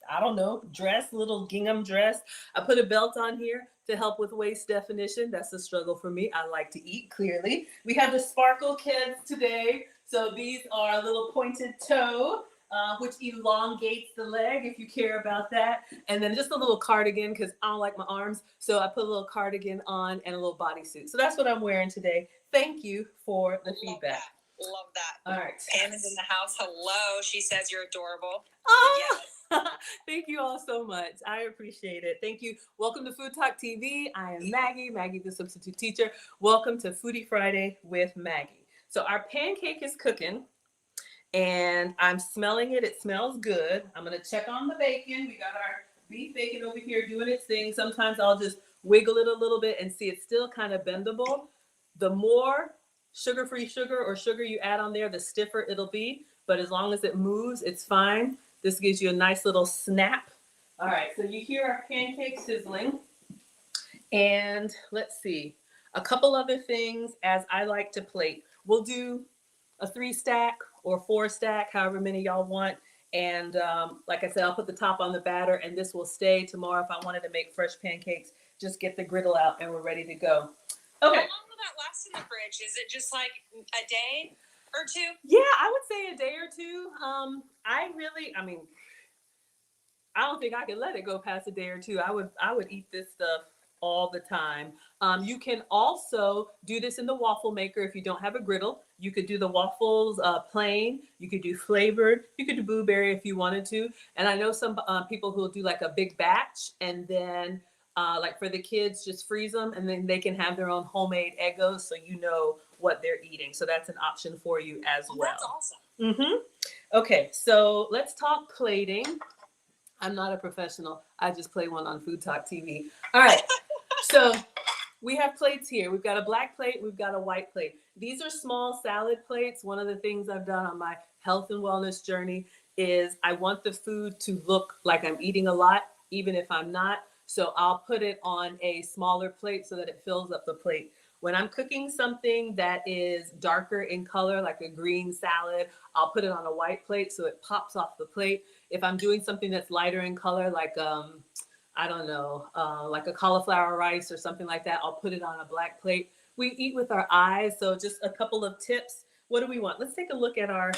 I don't know, dress, little gingham dress. I put a belt on here to help with waist definition. That's a struggle for me. I like to eat, clearly. We have the Sparkle Kids today. So these are a little pointed toe, which elongates the leg if you care about that. And then just a little cardigan because I don't like my arms. So I put a little cardigan on and a little bodysuit. So that's what I'm wearing today. Thank you for the feedback. Love that. All right. Pam is in the house. Hello. She says you're adorable. Oh, yes. Thank you all so much. I appreciate it. Thank you. Welcome to Food Talk TV. I am Maggie, the substitute teacher. Welcome to Foodie Friday with Maggie. So our pancake is cooking. And I'm smelling it. It smells good. I'm going to check on the bacon. We got our beef bacon over here doing its thing. Sometimes I'll just wiggle it a little bit and see it's still kind of bendable. The more sugar-free sugar or sugar you add on there, the stiffer it'll be. But as long as it moves, it's fine. This gives you a nice little snap. All right, so you hear our pancake sizzling. And let's see, a couple other things as I like to plate. We'll do a 3-stack or 4-stack, however many y'all want. And like I said, I'll put the top on the batter and this will stay tomorrow. If I wanted to make fresh pancakes, just get the griddle out and we're ready to go. Okay. How long will that last in the fridge? Is it just like a day or two? Yeah, I would say a day or two. I don't think I could let it go past a day or two. I would eat this stuff all the time. You can also do this in the waffle maker if you don't have a griddle. You could do the waffles plain. You could do flavored. You could do blueberry if you wanted to. And I know some people who will do like a big batch and then like for the kids, just freeze them and then they can have their own homemade Eggos so you know what they're eating. So that's an option for you as well. That's awesome. Mm-hmm. Okay, so let's talk plating. I'm not a professional. I just play one on Food Talk TV. All right. So we have plates here. We've got a black plate. We've got a white plate. These are small salad plates. One of the things I've done on my health and wellness journey is I want the food to look like I'm eating a lot, even if I'm not. So I'll put it on a smaller plate so that it fills up the plate. When I'm cooking something that is darker in color, like a green salad, I'll put it on a white plate so it pops off the plate. If I'm doing something that's lighter in color, like I don't know, like a cauliflower rice or something like that, I'll put it on a black plate. We eat with our eyes, so just a couple of tips. What do we want? Let's take a look at our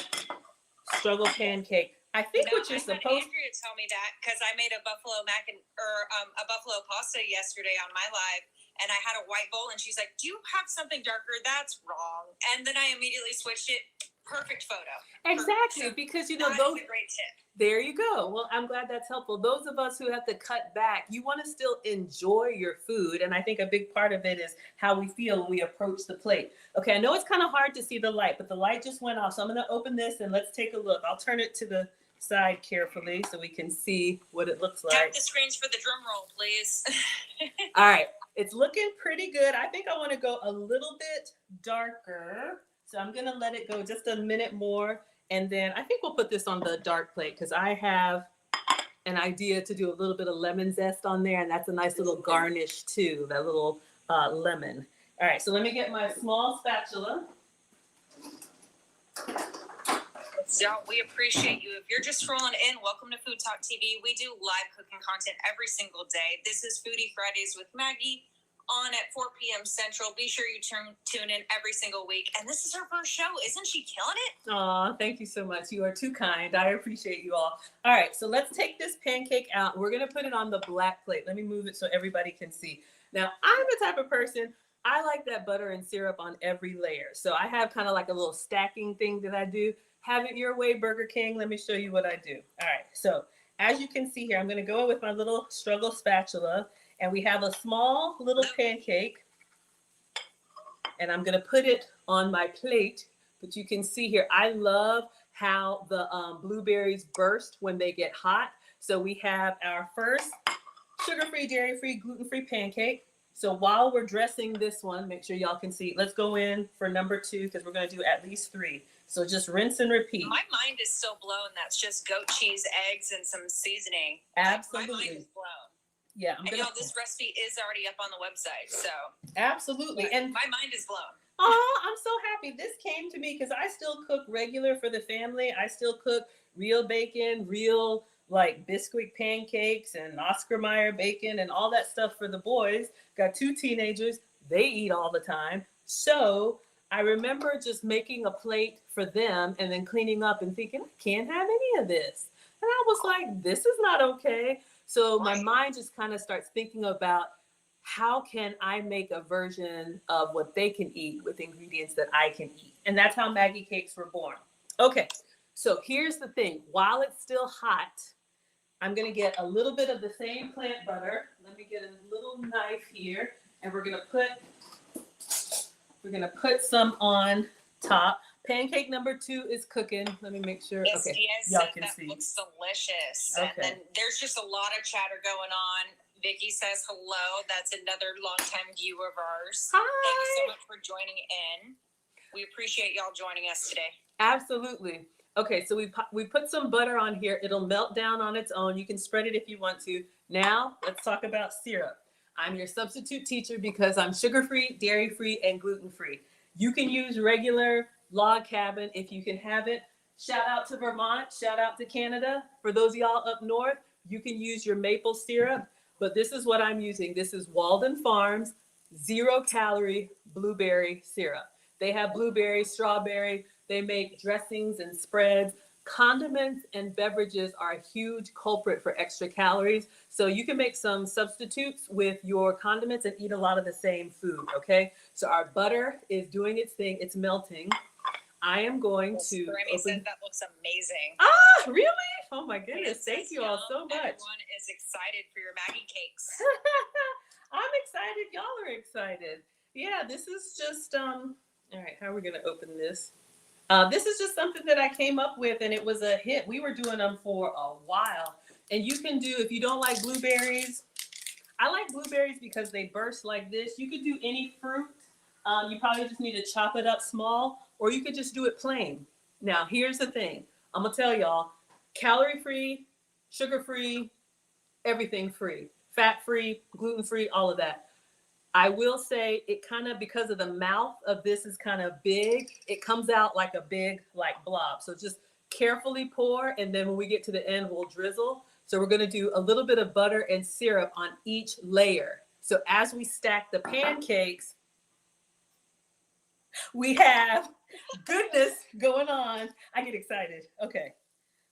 struggle pancake. I think what you're supposed to Andrea tell me that because I made a buffalo a buffalo pasta yesterday on my live, and I had a white bowl, and she's like, "Do you have something darker? That's wrong." And then I immediately switched it. Perfect photo. Exactly, Perfect. because those. Is a great tip. There you go. Well, I'm glad that's helpful. Those of us who have to cut back, you want to still enjoy your food. And I think a big part of it is how we feel when we approach the plate. Okay, I know it's kind of hard to see the light, but the light just went off. So I'm going to open this and let's take a look. I'll turn it to the side carefully so we can see what it looks like. Tap the screens for the drum roll, please. All right, it's looking pretty good. I think I want to go a little bit darker. So I'm going to let it go just a minute more. And then I think we'll put this on the dark plate because I have an idea to do a little bit of lemon zest on there. And that's a nice little garnish too, that little lemon. All right, so let me get my small spatula. So we appreciate you. If you're just scrolling in, welcome to Food Talk TV. We do live cooking content every single day. This is Foodie Fridays with Maggie on at 4 p.m. Central. Be sure you tune in every single week. And this is her first show. Isn't she killing it? Aw, thank you so much. You are too kind. I appreciate you all. All right, so let's take this pancake out. We're going to put it on the black plate. Let me move it so everybody can see. Now, I'm the type of person, I like that butter and syrup on every layer. So I have kind of like a little stacking thing that I do. Have it your way, Burger King. Let me show you what I do. All right, so as you can see here, I'm going to go with my little struggle spatula. And we have a small little pancake, and I'm going to put it on my plate. But you can see here, I love how the blueberries burst when they get hot. So we have our first sugar-free, dairy-free, gluten-free pancake. So while we're dressing this one, make sure y'all can see. Let's go in for number 2 because we're going to do at least 3. So just rinse and repeat. My mind is still blown. That's just goat cheese, eggs, and some seasoning. Absolutely. My mind is blown. Yeah, this recipe is already up on the website, so. Absolutely. And my mind is blown. Oh, I'm so happy. This came to me because I still cook regular for the family. I still cook real bacon, real like Bisquick pancakes and Oscar Mayer bacon and all that stuff for the boys. Got 2 teenagers. They eat all the time. So I remember just making a plate for them and then cleaning up and thinking, I can't have any of this. And I was like, this is not okay. So my mind just kind of starts thinking about how can I make a version of what they can eat with ingredients that I can eat? And that's how Maggie cakes were born. Okay, so here's the thing. While it's still hot, I'm going to get a little bit of the same plant butter. Let me get a little knife here, and we're going to put some on top. Pancake number 2 is cooking. Let me make sure. Yes, Okay, Diaz y'all said can that see. looks delicious. Okay. And then there's just a lot of chatter going on. Vicky says hello. That's another longtime viewer of ours. Hi. Thank you so much for joining in. We appreciate y'all joining us today. Absolutely. Okay, so we put some butter on here. It'll melt down on its own. You can spread it if you want to. Now, let's talk about syrup. I'm your substitute teacher because I'm sugar-free, dairy-free, and gluten-free. You can use regular log cabin if you can have it. Shout out to Vermont. Shout out to Canada. For those of y'all up north, you can use your maple syrup, but this is what I'm using. This is Walden Farms 0-calorie blueberry syrup. They have blueberry, strawberry. They make dressings and spreads. Condiments and beverages are a huge culprit for extra calories. So you can make some substitutes with your condiments and eat a lot of the same food, okay? So our butter is doing its thing. It's melting. I am going to Grammy said that looks amazing. Ah, really? Oh my goodness. Thank you all so much. Everyone is excited for your Maggie cakes. I'm excited. Y'all are excited. Yeah, this is just all right, how are we gonna open this? This is just something that I came up with and it was a hit. We were doing them for a while. And you can do, if you don't like blueberries, I like blueberries because they burst like this. You could do any fruit. You probably just need to chop it up small, or you could just do it plain. Now, here's the thing. I'm gonna tell y'all, calorie-free, sugar-free, everything free, fat-free, gluten-free, all of that. I will say it kind of, because of the mouth of this is kind of big, it comes out like a big like blob. So just carefully pour, and then when we get to the end, we'll drizzle. So we're gonna do a little bit of butter and syrup on each layer. So as we stack the pancakes, we have goodness going on. I get excited. Okay.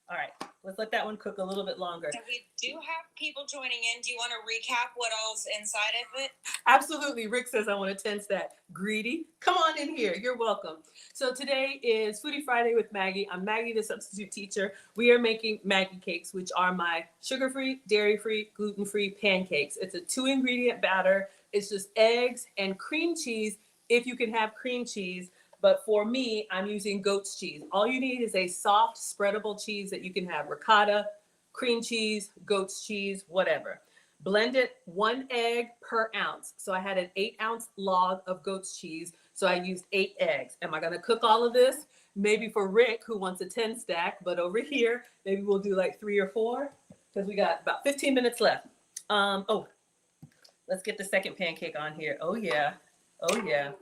All right, let's let that one cook a little bit longer. So we do have people joining in. Do you want to recap what all's inside of it? Absolutely. Rick says I want a 10 stack. Greedy. Come on in here. You're welcome. So today is Foodie Friday with Maggie. I'm Maggie, the substitute teacher. We are making Maggie cakes, which are my sugar-free, dairy-free, gluten-free pancakes. It's a 2-ingredient batter. It's just eggs and cream cheese if you can have cream cheese. But for me, I'm using goat's cheese. All you need is a soft, spreadable cheese that you can have ricotta, cream cheese, goat's cheese, whatever. Blend it 1 egg per ounce. So I had an 8-ounce log of goat's cheese. So I used 8 eggs. Am I going to cook all of this? Maybe for Rick, who wants a 10 stack. But over here, maybe we'll do like 3 or 4 because we got about 15 minutes left. Let's get the second pancake on here. Oh, yeah. Oh, yeah.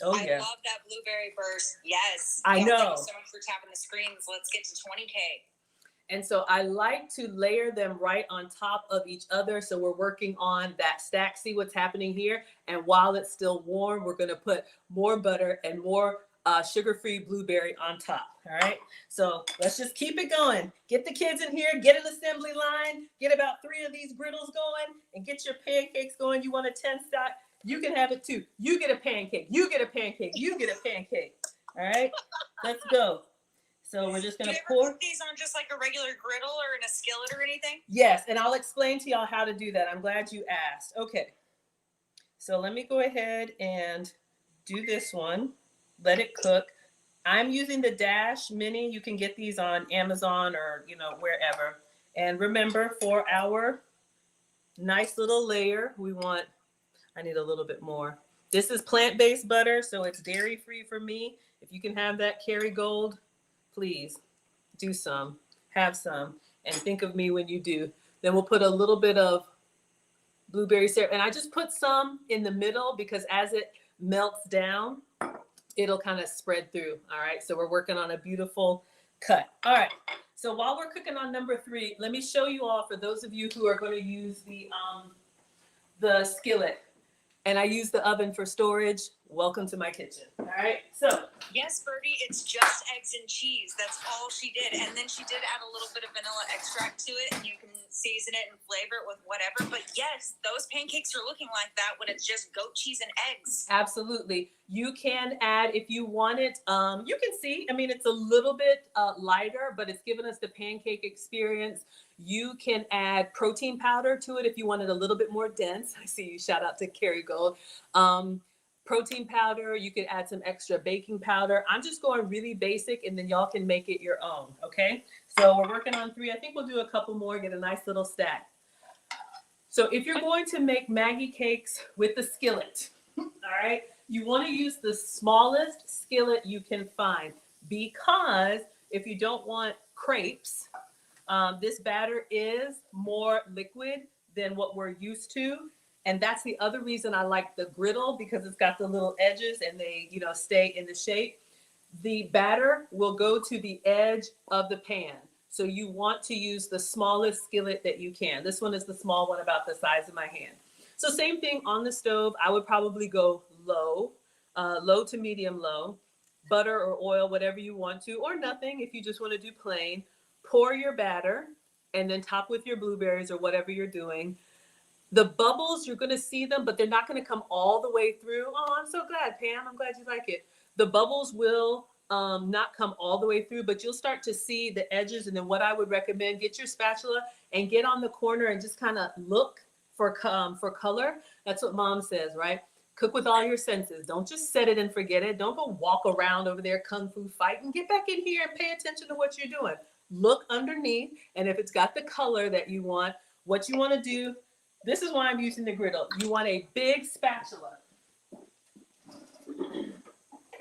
Oh, yeah. I love that blueberry burst. Yes. I know. Thank you so much for tapping the screens. Let's get to 20K. And so I like to layer them right on top of each other. So we're working on that stack. See what's happening here. And while it's still warm, we're going to put more butter and more sugar-free blueberry on top. All right. So let's just keep it going. Get the kids in here, get an assembly line, get about 3 of these griddles going, and get your pancakes going. You want a 10 stack? You can have it too. You get a pancake. You get a pancake. You get a pancake. All right. Let's go. So we're just gonna pour. Do you ever put these on just like a regular griddle or in a skillet or anything? Yes, and I'll explain to y'all how to do that. I'm glad you asked. Okay, so let me go ahead and do this one. Let it cook. I'm using the Dash Mini. You can get these on Amazon or wherever. And remember, for our nice little layer, we want. I need a little bit more. This is plant-based butter, so it's dairy-free for me. If you can have that Kerrygold, please do some, have some, and think of me when you do. Then we'll put a little bit of blueberry syrup. And I just put some in the middle because as it melts down, it'll kind of spread through. All right, so we're working on a beautiful cut. All right, so while we're cooking on number 3, let me show you all, for those of you who are going to use the skillet. And I use the oven for storage. Welcome to my kitchen. All right. So yes, Birdie, it's just eggs and cheese. That's all she did. And then she did add a little bit of vanilla extract to it, and you can season it and flavor it with whatever. But yes, those pancakes are looking like that when it's just goat cheese and eggs. Absolutely. You can add, if you want it, you can see, I mean, it's a little bit lighter, but it's given us the pancake experience. You can add protein powder to it if you want it a little bit more dense. I see you, shout out to Kerrygold. protein powder. You could add some extra baking powder. I'm just going really basic, and then y'all can make it your own, okay? So we're working on 3. I think we'll do a couple more, get a nice little stack. So if you're going to make Maggie cakes with the skillet, all right, you want to use the smallest skillet you can find, because if you don't want crepes, this batter is more liquid than what we're used to. And that's the other reason I like the griddle, because it's got the little edges and they, stay in the shape. The batter will go to the edge of the pan. So you want to use the smallest skillet that you can. This one is the small one, about the size of my hand. So same thing on the stove. I would probably go low, low to medium low, butter or oil, whatever you want to, or nothing if you just want to do plain. Pour your batter and then top with your blueberries or whatever you're doing. The bubbles, you're going to see them, but they're not going to come all the way through. Oh, I'm so glad, Pam. I'm glad you like it. The bubbles will not come all the way through, but you'll start to see the edges. And then what I would recommend, get your spatula and get on the corner and just kind of look for color. That's what Mom says, right? Cook with all your senses. Don't just set it and forget it. Don't go walk around over there kung fu fighting. Get back in here and pay attention to what you're doing. Look underneath, and if it's got the color that you want, what you want to do, this is why I'm using the griddle. You want a big spatula.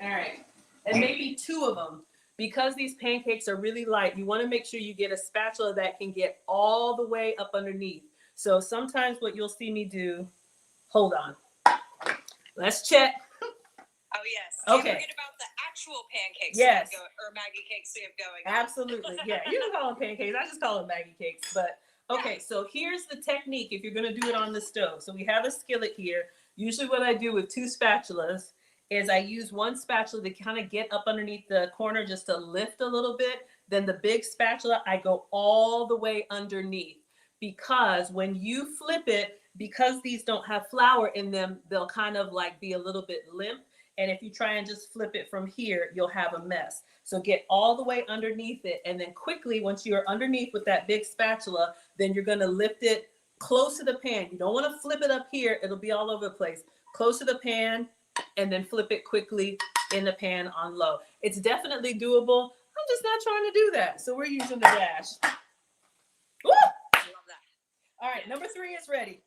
All right. And maybe 2 of them. Because these pancakes are really light, you want to make sure you get a spatula that can get all the way up underneath. So sometimes what you'll see me do, hold on. Let's check. Oh, yes. Okay. Can't forget about the actual pancakes. Yes. Or Maggie cakes we have going. Absolutely. Yeah. You can call them pancakes. I just call them Maggie cakes. But okay, so here's the technique if you're going to do it on the stove. So we have a skillet here. Usually what I do with 2 spatulas is I use one spatula to kind of get up underneath the corner just to lift a little bit. Then the big spatula, I go all the way underneath, because when you flip it, because these don't have flour in them, they'll kind of like be a little bit limp. And if you try and just flip it from here, you'll have a mess. So get all the way underneath it. And then quickly, once you're underneath with that big spatula, then you're going to lift it close to the pan. You don't want to flip it up here. It'll be all over the place. Close to the pan, and then flip it quickly in the pan on low. It's definitely doable. I'm just not trying to do that. So we're using the dash. Woo! Love that. All right, number 3 is ready.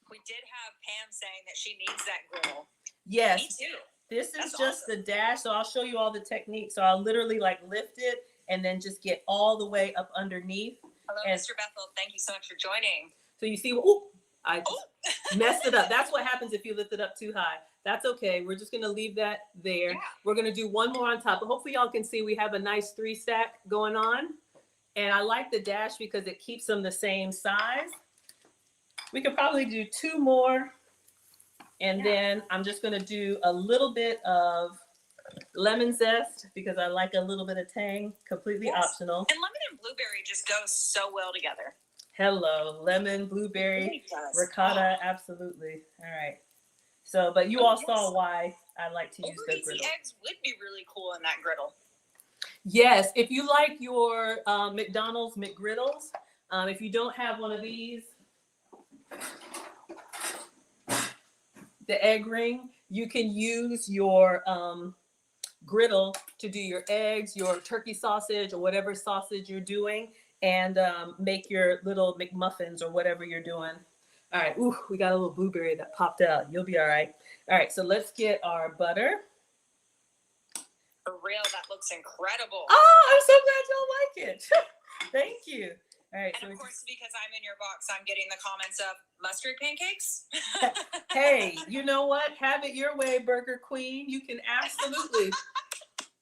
We did have Pam saying that she needs that griddle. Yes. Me too. This is That's just awesome. the dash. So I'll show you all the techniques. So I'll literally like lift it and then just get all the way up underneath. Hello, And Mr. Bethel. Thank you so much for joining. so you see, ooh, I just messed it up. That's what happens if you lift it up too high. That's okay. We're just going to leave that there. Yeah. We're going to do one more on top. But hopefully y'all can see we have a nice 3 stack going on. And I like the dash because it keeps them the same size. We could probably do 2 more. And then I'm just going to do a little bit of lemon zest because I like a little bit of tang, completely optional. And lemon and blueberry just go so well together. Hello, lemon, blueberry, It does. ricotta, absolutely. All right. So, but you all saw why I like to use the Over griddle. easy eggs would be really cool in that griddle. Yes, if you like your McDonald's McGriddles, if you don't have one of these, the egg ring, you can use your griddle to do your eggs, your turkey sausage, or whatever sausage you're doing, and make your little McMuffins or whatever you're doing. All right, ooh, we got a little blueberry that popped out. You'll be all right. All right, so let's get our butter. For real, that looks incredible. Oh, I'm so glad y'all like it. Thank you. All right. And of course, because I'm in your box, I'm getting the comments of mustard pancakes. Hey, you know what? Have it your way, Burger Queen. You can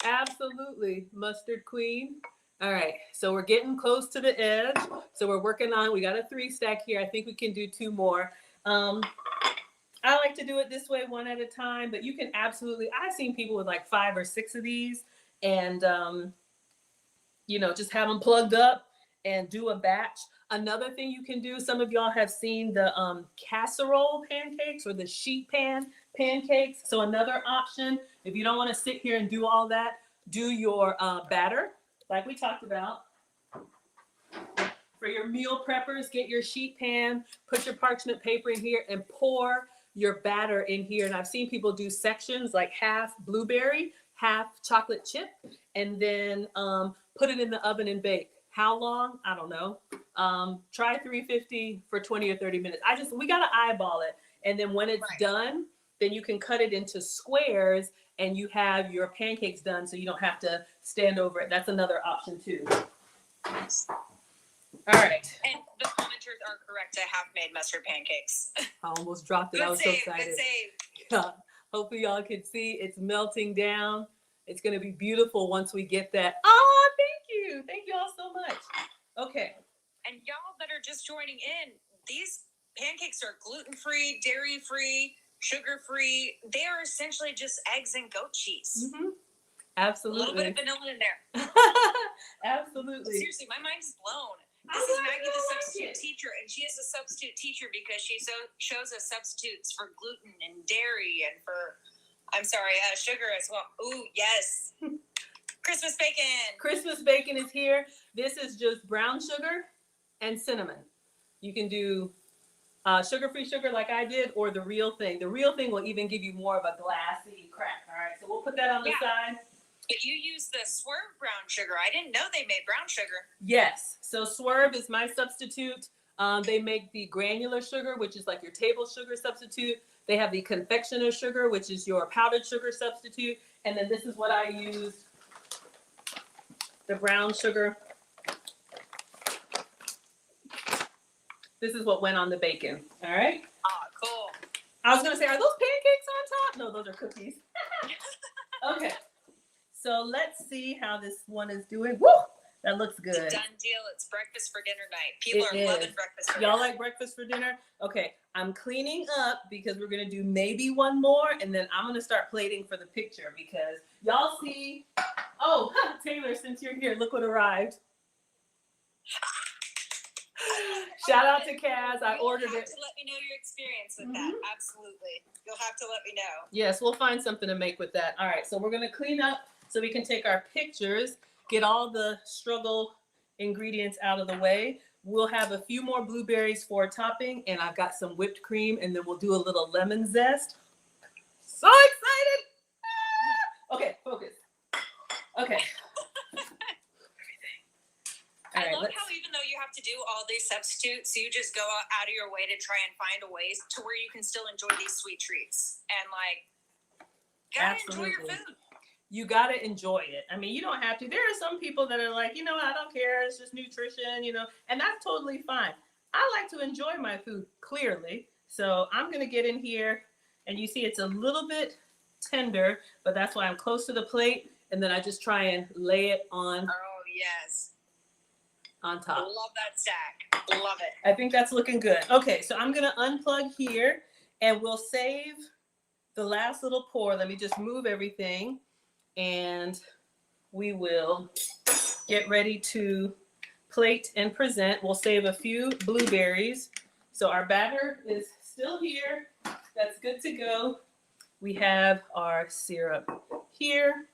absolutely mustard queen. All right. So we're getting close to the edge. So we're working on, we got a 3 stack here. I think we can do 2 more. I like to do it this way, one at a time, but you can absolutely, I've seen people with like 5 or 6 of these and, just have them plugged up and do a batch. Another thing you can do, some of y'all have seen the casserole pancakes or the sheet pan pancakes. So another option, if you don't want to sit here and do all that, do your batter like we talked about. For your meal preppers, get your sheet pan, put your parchment paper in here and pour your batter in here. And I've seen people do sections like half blueberry, half chocolate chip, and then put it in the oven and bake. How long? I don't know. Try 350 for 20 or 30 minutes. We got to eyeball it. And then when it's done, then you can cut it into squares and you have your pancakes done so you don't have to stand over it. That's another option too. All right. And the commenters are correct. I have made mustard pancakes. I almost dropped it. Good I was save, so excited. Good save. Yeah. Hopefully y'all can see it's melting down. It's going to be beautiful once we get that. Oh, thank you. Thank you all so much. Okay. And y'all that are just joining in, these pancakes are gluten-free, dairy-free, sugar-free. They are essentially just eggs and goat cheese. Mm-hmm. Absolutely. A little bit of vanilla in there. Absolutely. Seriously, my mind is blown. This is Maggie, the substitute teacher, and she is a substitute teacher because she shows us substitutes for gluten and dairy and for, sugar as well. Ooh, yes. Christmas bacon. Christmas bacon is here. This is just brown sugar and cinnamon. You can do sugar-free sugar like I did, or the real thing. The real thing will even give you more of a glassy crack. All right, so we'll put that on the side. But you use the Swerve brown sugar. I didn't know they made brown sugar. Yes. So Swerve is my substitute. They make the granular sugar, which is like your table sugar substitute. They have the confectioner sugar, which is your powdered sugar substitute. And then this is what I use, the brown sugar. This is what went on the bacon. All right. Oh, cool. I was going to say, are those pancakes on top? No, those are cookies. Okay. So let's see how this one is doing. Woo! That looks good. It's a done deal. It's breakfast for dinner night. People are loving breakfast for dinner. Y'all like breakfast for dinner? Okay, I'm cleaning up because we're going to do maybe one more, and then I'm going to start plating for the picture because y'all see. Oh, Taylor, since you're here, look what arrived. Shout out to Kaz. I ordered it. You'll have to let me know your experience with that. Absolutely. You'll have to let me know. Yes, we'll find something to make with that. All right, so we're going to clean up so we can take our pictures, get all the struggle ingredients out of the way. We'll have a few more blueberries for topping, and I've got some whipped cream, and then we'll do a little lemon zest. So excited! Ah! Okay, focus. Okay. I love how even though you have to do all these substitutes, you just go out of your way to try and find a way to where you can still enjoy these sweet treats and gotta enjoy your food. You gotta enjoy it. I mean, you don't have to. There are some people that are like, I don't care. It's just nutrition, and that's totally fine. I like to enjoy my food clearly. So I'm gonna get in here, and you see it's a little bit tender, but that's why I'm close to the plate, and then I just try and lay it on. Oh yes. On top. Love that stack. Love it. I think that's looking good. Okay, so I'm gonna unplug here, and we'll save the last little pour. Let me just move everything. And we will get ready to plate and present. We'll save a few blueberries. So our batter is still here. That's good to go. We have our syrup here.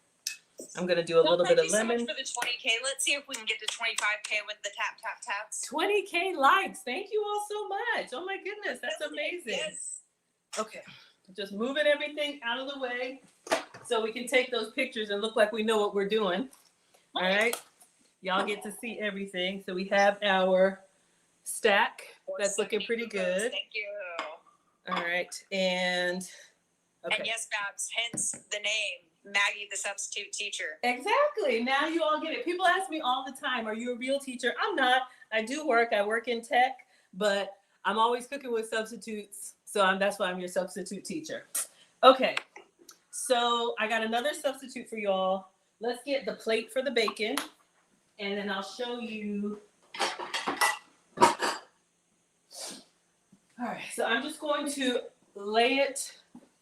I'm going to do a little bit of lemon. So much for the 20K. Let's see if we can get to 25K with the tap, tap, taps. 20K likes. Thank you all so much. Oh my goodness. That's amazing. Yes. Okay. Just moving everything out of the way so we can take those pictures and look like we know what we're doing. All right. Y'all get to see everything. So we have our stack. That's looking pretty good. Thank you. All right. And okay. And yes, Babs, hence the name, Maggie, the substitute teacher. Exactly. Now you all get it. People ask me all the time, are you a real teacher? I'm not. I do work. I work in tech, but I'm always cooking with substitutes. So that's why I'm your substitute teacher. Okay. So I got another substitute for y'all. Let's get the plate for the bacon, and then I'll show you. All right. So I'm just going to lay it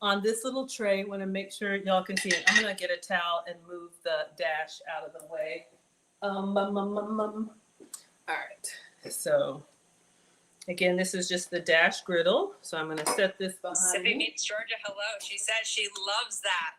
on this little tray. I want to make sure y'all can see it. I'm going to get a towel and move the dash out of the way. All right. So again, this is just the dash griddle. So I'm going to set this behind Sippy meets Georgia. Hello. She says she loves that.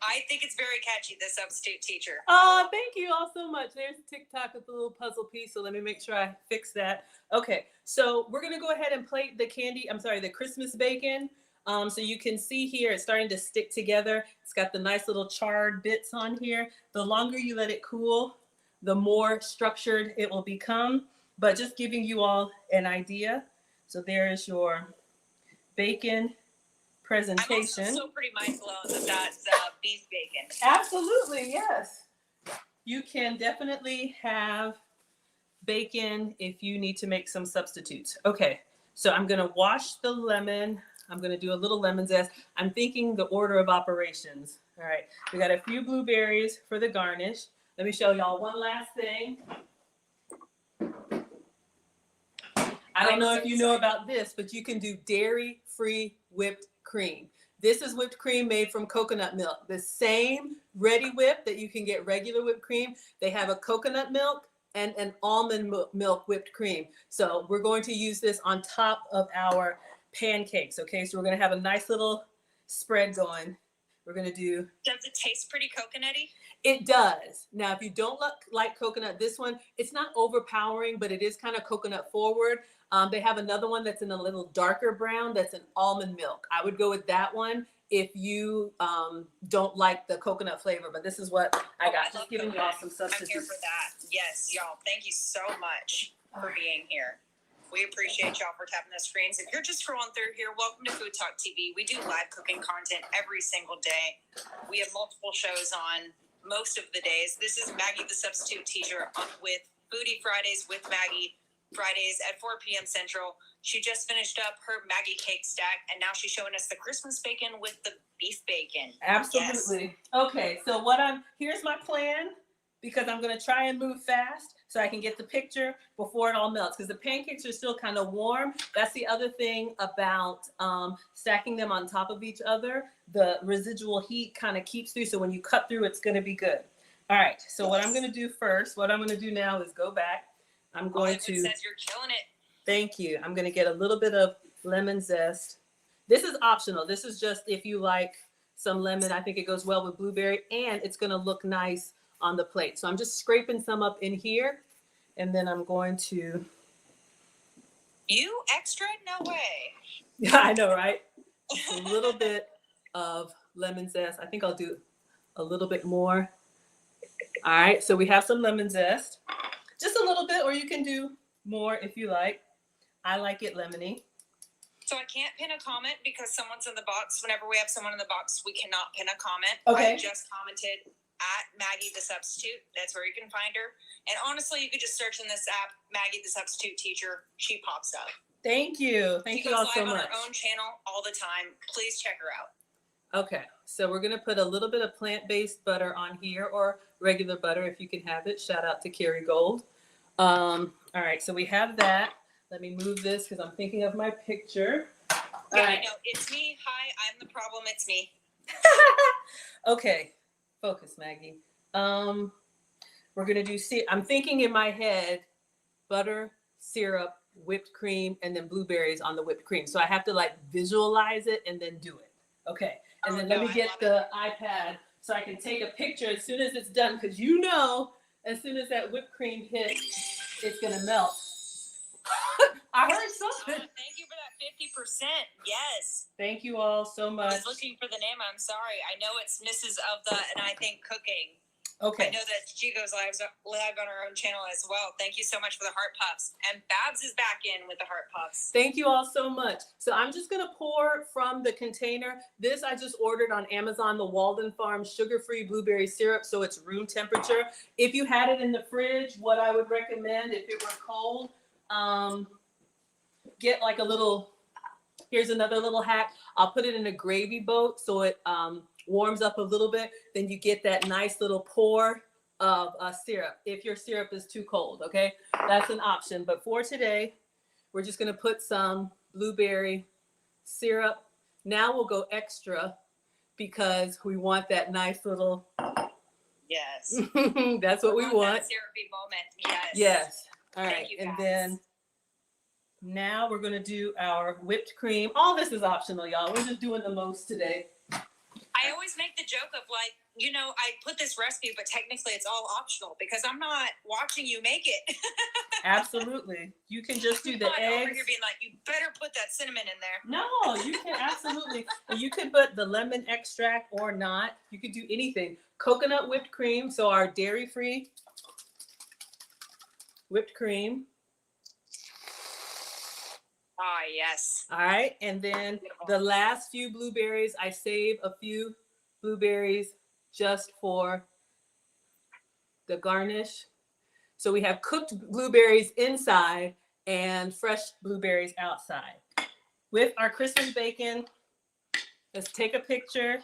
I think it's very catchy, the substitute teacher. Oh, thank you all so much. There's TikTok with the little puzzle piece. So let me make sure I fix that. Okay. So we're going to go ahead and plate the Christmas bacon. So you can see here, it's starting to stick together. It's got the nice little charred bits on here. The longer you let it cool, the more structured it will become. But just giving you all an idea. So there is your bacon presentation. I'm also so pretty mind blown that that's beef bacon. Absolutely, yes. You can definitely have bacon if you need to make some substitutes. Okay, so I'm gonna wash the lemon. I'm gonna do a little lemon zest. I'm thinking the order of operations. All right, we got a few blueberries for the garnish. Let me show y'all one last thing. I don't know if you know about this, but you can do dairy-free whipped cream. This is whipped cream made from coconut milk. The same ready whip that you can get regular whipped cream. They have a coconut milk and an almond milk whipped cream. So we're going to use this on top of our pancakes. Okay, so we're going to have a nice little spread going. We're going to do. Does it taste pretty coconutty? It does. Now, if you don't like coconut, this one, it's not overpowering, but it is kind of coconut forward. They have another one that's in a little darker brown that's an almond milk. I would go with that one if you don't like the coconut flavor, but this is what I got. Just giving y'all some substitutes. I'm here for that. Yes, y'all. Thank you so much for being here. We appreciate y'all for tapping the screens. If you're just scrolling through here, welcome to Food Talk TV. We do live cooking content every single day. We have multiple shows on most of the days. This is Maggie, the substitute teacher, with Foodie Fridays with Maggie, Fridays at 4 p.m. Central. She just finished up her Maggie cake stack, and now she's showing us the Christmas bacon with the beef bacon. Absolutely. Yes. Okay, so here's my plan, because I'm going to try and move fast so I can get the picture before it all melts, because the pancakes are still kind of warm. That's the other thing about stacking them on top of each other. The residual heat kind of keeps through, so when you cut through, it's going to be good. All right, so what I'm going to do first, what I'm going to do now is go back. I'm going to. It says you're killing it. Thank you. I'm going to get a little bit of lemon zest. This is optional. This is just if you like some lemon. I think it goes well with blueberry, and it's going to look nice on the plate. So I'm just scraping some up in here, and then I'm going to. You extra? No way. Yeah, I know, right? Just a little bit of lemon zest. I think I'll do a little bit more. All right, so we have some lemon zest. Just a little bit, or you can do more if you like. I like it lemony. So I can't pin a comment because someone's in the box. Whenever we have someone in the box, we cannot pin a comment. Okay. I just commented at Maggie the Substitute. That's where you can find her. And honestly, you could just search in this app, Maggie the Substitute Teacher. She pops up. Thank you. Thank you all so much. She goes live on her own channel all the time. Please check her out. Okay, so we're gonna put a little bit of plant-based butter on here, or regular butter if you can have it. Shout out to Carrie Gold. All right, so we have that. Let me move this because I'm thinking of my picture. Yeah, right. I know. It's me. Hi, I'm the problem. It's me. Okay, focus, Maggie. We're gonna do. I'm thinking in my head, butter, syrup, whipped cream, and then blueberries on the whipped cream. So I have to like visualize it and then do it. Okay, and then let me get the iPad so I can take a picture as soon as it's done, because you know, as soon as that whipped cream hits, it's gonna melt. I heard something. Thank you for that 50%. Yes. Thank you all so much. I was looking for the name. I'm sorry. I know it's Mrs. of the, and I think cooking. Okay. I know that she goes live on her own channel as well. Thank you so much for the heart puffs. And Babs is back in with the heart puffs. Thank you all so much. So I'm just going to pour from the container. This I just ordered on Amazon, the Walden Farms sugar-free blueberry syrup. So it's room temperature. If you had it in the fridge, what I would recommend if it were cold, get like a little, here's another little hack. I'll put it in a gravy boat so it warms up a little bit. Then you get that nice little pour of syrup if your syrup is too cold, okay? That's an option. But for today, we're just gonna put some blueberry syrup. Now we'll go extra because we want that nice little. Yes. That's what we want. That syrupy moment, yes. Yes. All right, Thank you, and guys. then now we're gonna do our whipped cream. All this is optional, y'all. We're just doing the most today. I always make the joke of like, you know, I put this recipe, but technically it's all optional because I'm not watching you make it. Absolutely. You can just do the Not over eggs. here being like, you better put that cinnamon in there. No, you can absolutely. You can put the lemon extract or not. You could do anything. Coconut whipped cream, so our dairy-free whipped cream. Ah, yes. All right, and then the last few blueberries, I save a few blueberries just for the garnish. So we have cooked blueberries inside and fresh blueberries outside. With our Christmas bacon, let's take a picture,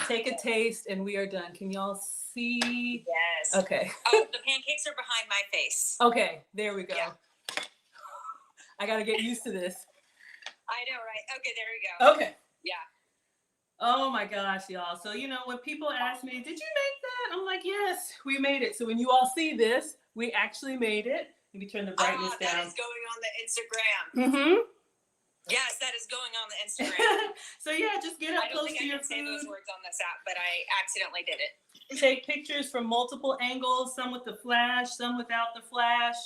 take a taste, and we are done. Can y'all see? Yes. Okay. Oh, the pancakes are behind my face. Okay, there we go. Yeah. I got to get used to this. I know, right? Okay, there we go. Okay. Yeah. Oh my gosh, y'all. So, you know, when people ask me, did you make that? I'm like, yes, we made it. So when you all see this, we actually made it. Let me turn the brightness down. That is going on the Instagram. Mm-hmm. Yes, that is going on the Instagram. So yeah, just get up close to your food. I don't think I can say those words on this app, but I accidentally did it. Take pictures from multiple angles, some with the flash, some without the flash.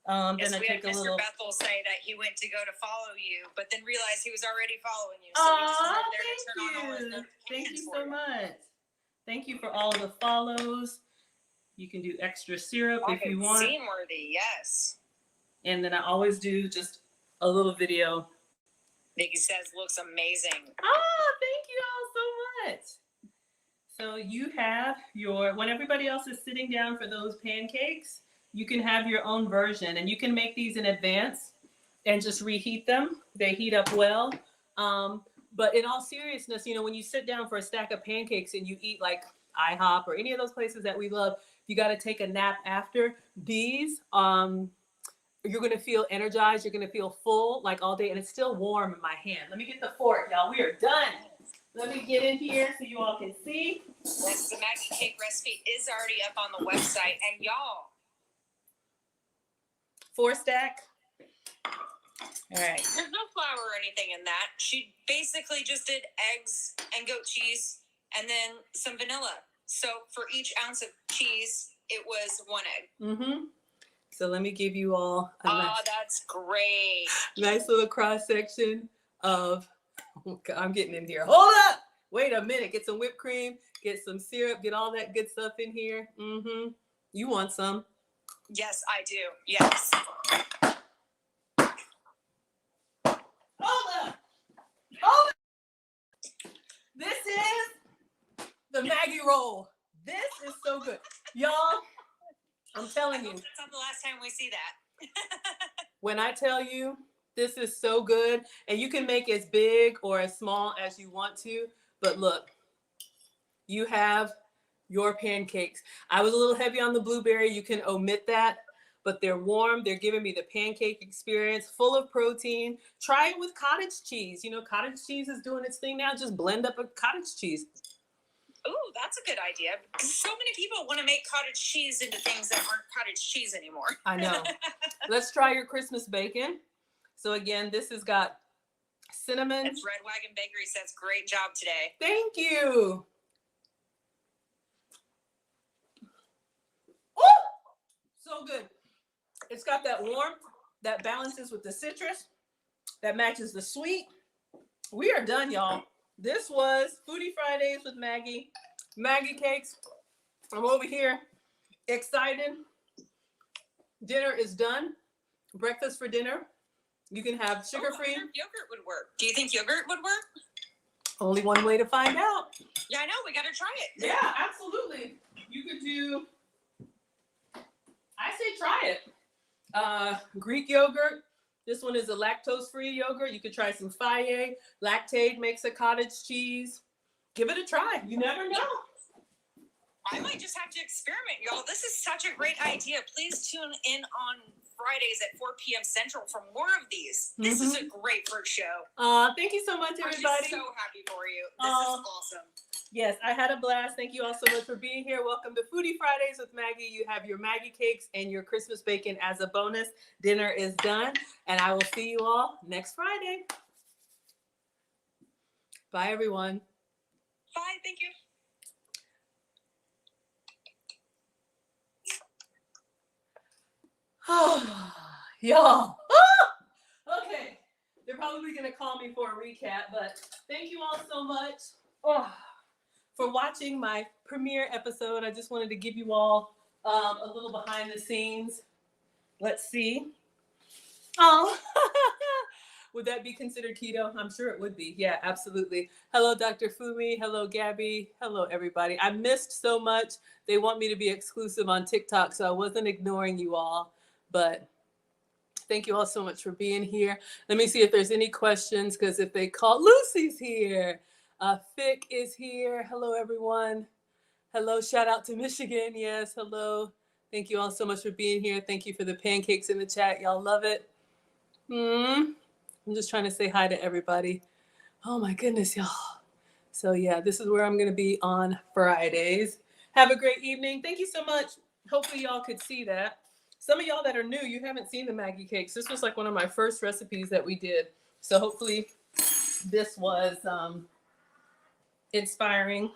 Yes, then I we take had a Mr. little. Bethel say that he went to go to follow you, but then realized he was already following you. So we thank you. Thank you so much. Thank you for all of the follows. You can do extra syrup if you want. Scene worthy, yes. And then I always do just a little video. Nikki says looks amazing. Thank you all so much. So you have when everybody else is sitting down for those pancakes, you can have your own version, and you can make these in advance and just reheat them. They heat up well. But in all seriousness, you know, when you sit down for a stack of pancakes and you eat like IHOP or any of those places that we love, you got to take a nap after. These, you're going to feel energized. You're going to feel full like all day, and it's still warm in my hand. Let me get the fork, y'all. We are done. Let me get in here so you all can see. Yes, the Maggie cake recipe is already up on the website, and y'all. 4-stack. All right. There's no flour or anything in that. She basically just did eggs and goat cheese and then some vanilla. So for each ounce of cheese, it was 1 egg. Mm-hmm. So let me give you all that's great. Nice little cross section of, I'm getting in here. Hold up. Wait a minute. Get some whipped cream, get some syrup, get all that good stuff in here. Mm-hmm. You want some? Yes, I do. Yes. Hold up. Hold up. This is the Maggie roll. This is so good. Y'all, I'm telling you. That's not the last time we see that. When I tell you, this is so good. And you can make as big or as small as you want to. But look, you have your pancakes. I was a little heavy on the blueberry. You can omit that. But they're warm. They're giving me the pancake experience, full of protein. Try it with cottage cheese. You know, cottage cheese is doing its thing now. Just blend up a cottage cheese. Ooh, that's a good idea. So many people want to make cottage cheese into things that aren't cottage cheese anymore. I know. Let's try your Christmas bacon. So again, this has got cinnamon. It's Red Wagon Bakery says, great job today. Thank you. Ooh, so good. It's got that warmth that balances with the citrus, that matches the sweet. We are done, y'all. This was Foodie Fridays with Maggie. Maggie cakes. I'm over here excited. Dinner is done. Breakfast for dinner. You can have sugar-free. Yogurt would work. Do you think yogurt would work? Only one way to find out. Yeah, I know. We got to try it. Yeah, absolutely. You could do, I say try it. Greek yogurt. This one is a lactose-free yogurt. You could try some Fage. Lactaid makes a cottage cheese. Give it a try. You never know. I might just have to experiment, y'all. This is such a great idea. Please tune in on Fridays at 4 p.m. Central for more of these. This is a great first show. Thank you so much, everybody. I'm so happy for you. This is awesome. Yes, I had a blast. Thank you all so much for being here. Welcome to Foodie Fridays with Maggie. You have your Maggie cakes and your Christmas bacon as a bonus. Dinner is done, and I will see you all next Friday. Bye, everyone. Bye. Thank you. Y'all. Okay. They're probably going to call me for a recap, but thank you all so much for watching my premiere episode. I just wanted to give you all a little behind the scenes. Let's see. Oh, would that be considered keto? I'm sure it would be. Yeah, absolutely. Hello, Dr. Fumi. Hello, Gabby. Hello, everybody. I missed so much. They want me to be exclusive on TikTok, so I wasn't ignoring you all. But thank you all so much for being here. Let me see if there's any questions, because if they call, Lucy's here. Fick is here. Hello, everyone. Hello, shout out to Michigan. Yes, hello. Thank you all so much for being here. Thank you for the pancakes in the chat. Y'all love it. I'm just trying to say hi to everybody. Oh my goodness, y'all. So yeah, this is where I'm going to be on Fridays. Have a great evening. Thank you so much. Hopefully y'all could see that. Some of y'all that are new, you haven't seen the Maggie cakes. This was like one of my first recipes that we did. So hopefully this was inspiring.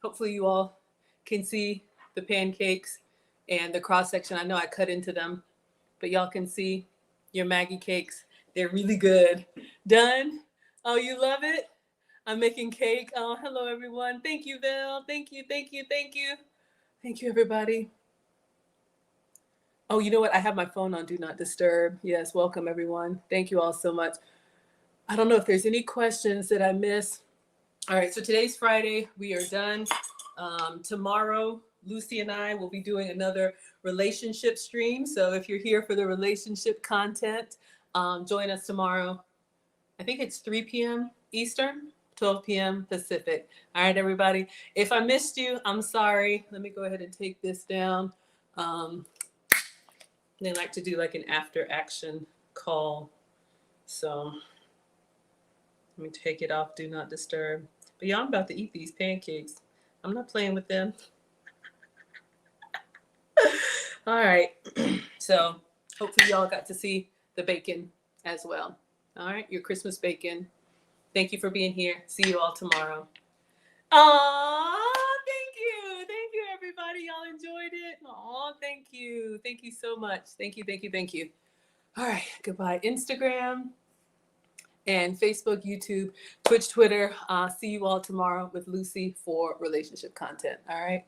Hopefully you all can see the pancakes and the cross section. I know I cut into them, but y'all can see your Maggie cakes. They're really good. Done? Oh, you love it? I'm making cake. Oh, hello, everyone. Thank you, Val. Thank you, thank you, thank you. Thank you, everybody. Oh, you know what? I have my phone on Do Not Disturb. Yes, welcome, everyone. Thank you all so much. I don't know if there's any questions that I missed. All right, so today's Friday. We are done. Tomorrow, Lucy and I will be doing another relationship stream. So if you're here for the relationship content, join us tomorrow. I think it's 3 p.m. Eastern, 12 p.m. Pacific. All right, everybody. If I missed you, I'm sorry. Let me go ahead and take this down. They like to do like an after action call. So let me take it off, Do Not Disturb. But y'all, I'm about to eat these pancakes. I'm not playing with them. All right. So hopefully y'all got to see the bacon as well. All right, your Christmas bacon. Thank you for being here. See you all tomorrow. Aw, thank you. Thank you, everybody. Y'all enjoyed it. Aw, thank you. Thank you so much. Thank you, thank you, thank you. All right, goodbye. Instagram and Facebook, YouTube, Twitch, Twitter. See you all tomorrow with Lucy for relationship content. All right.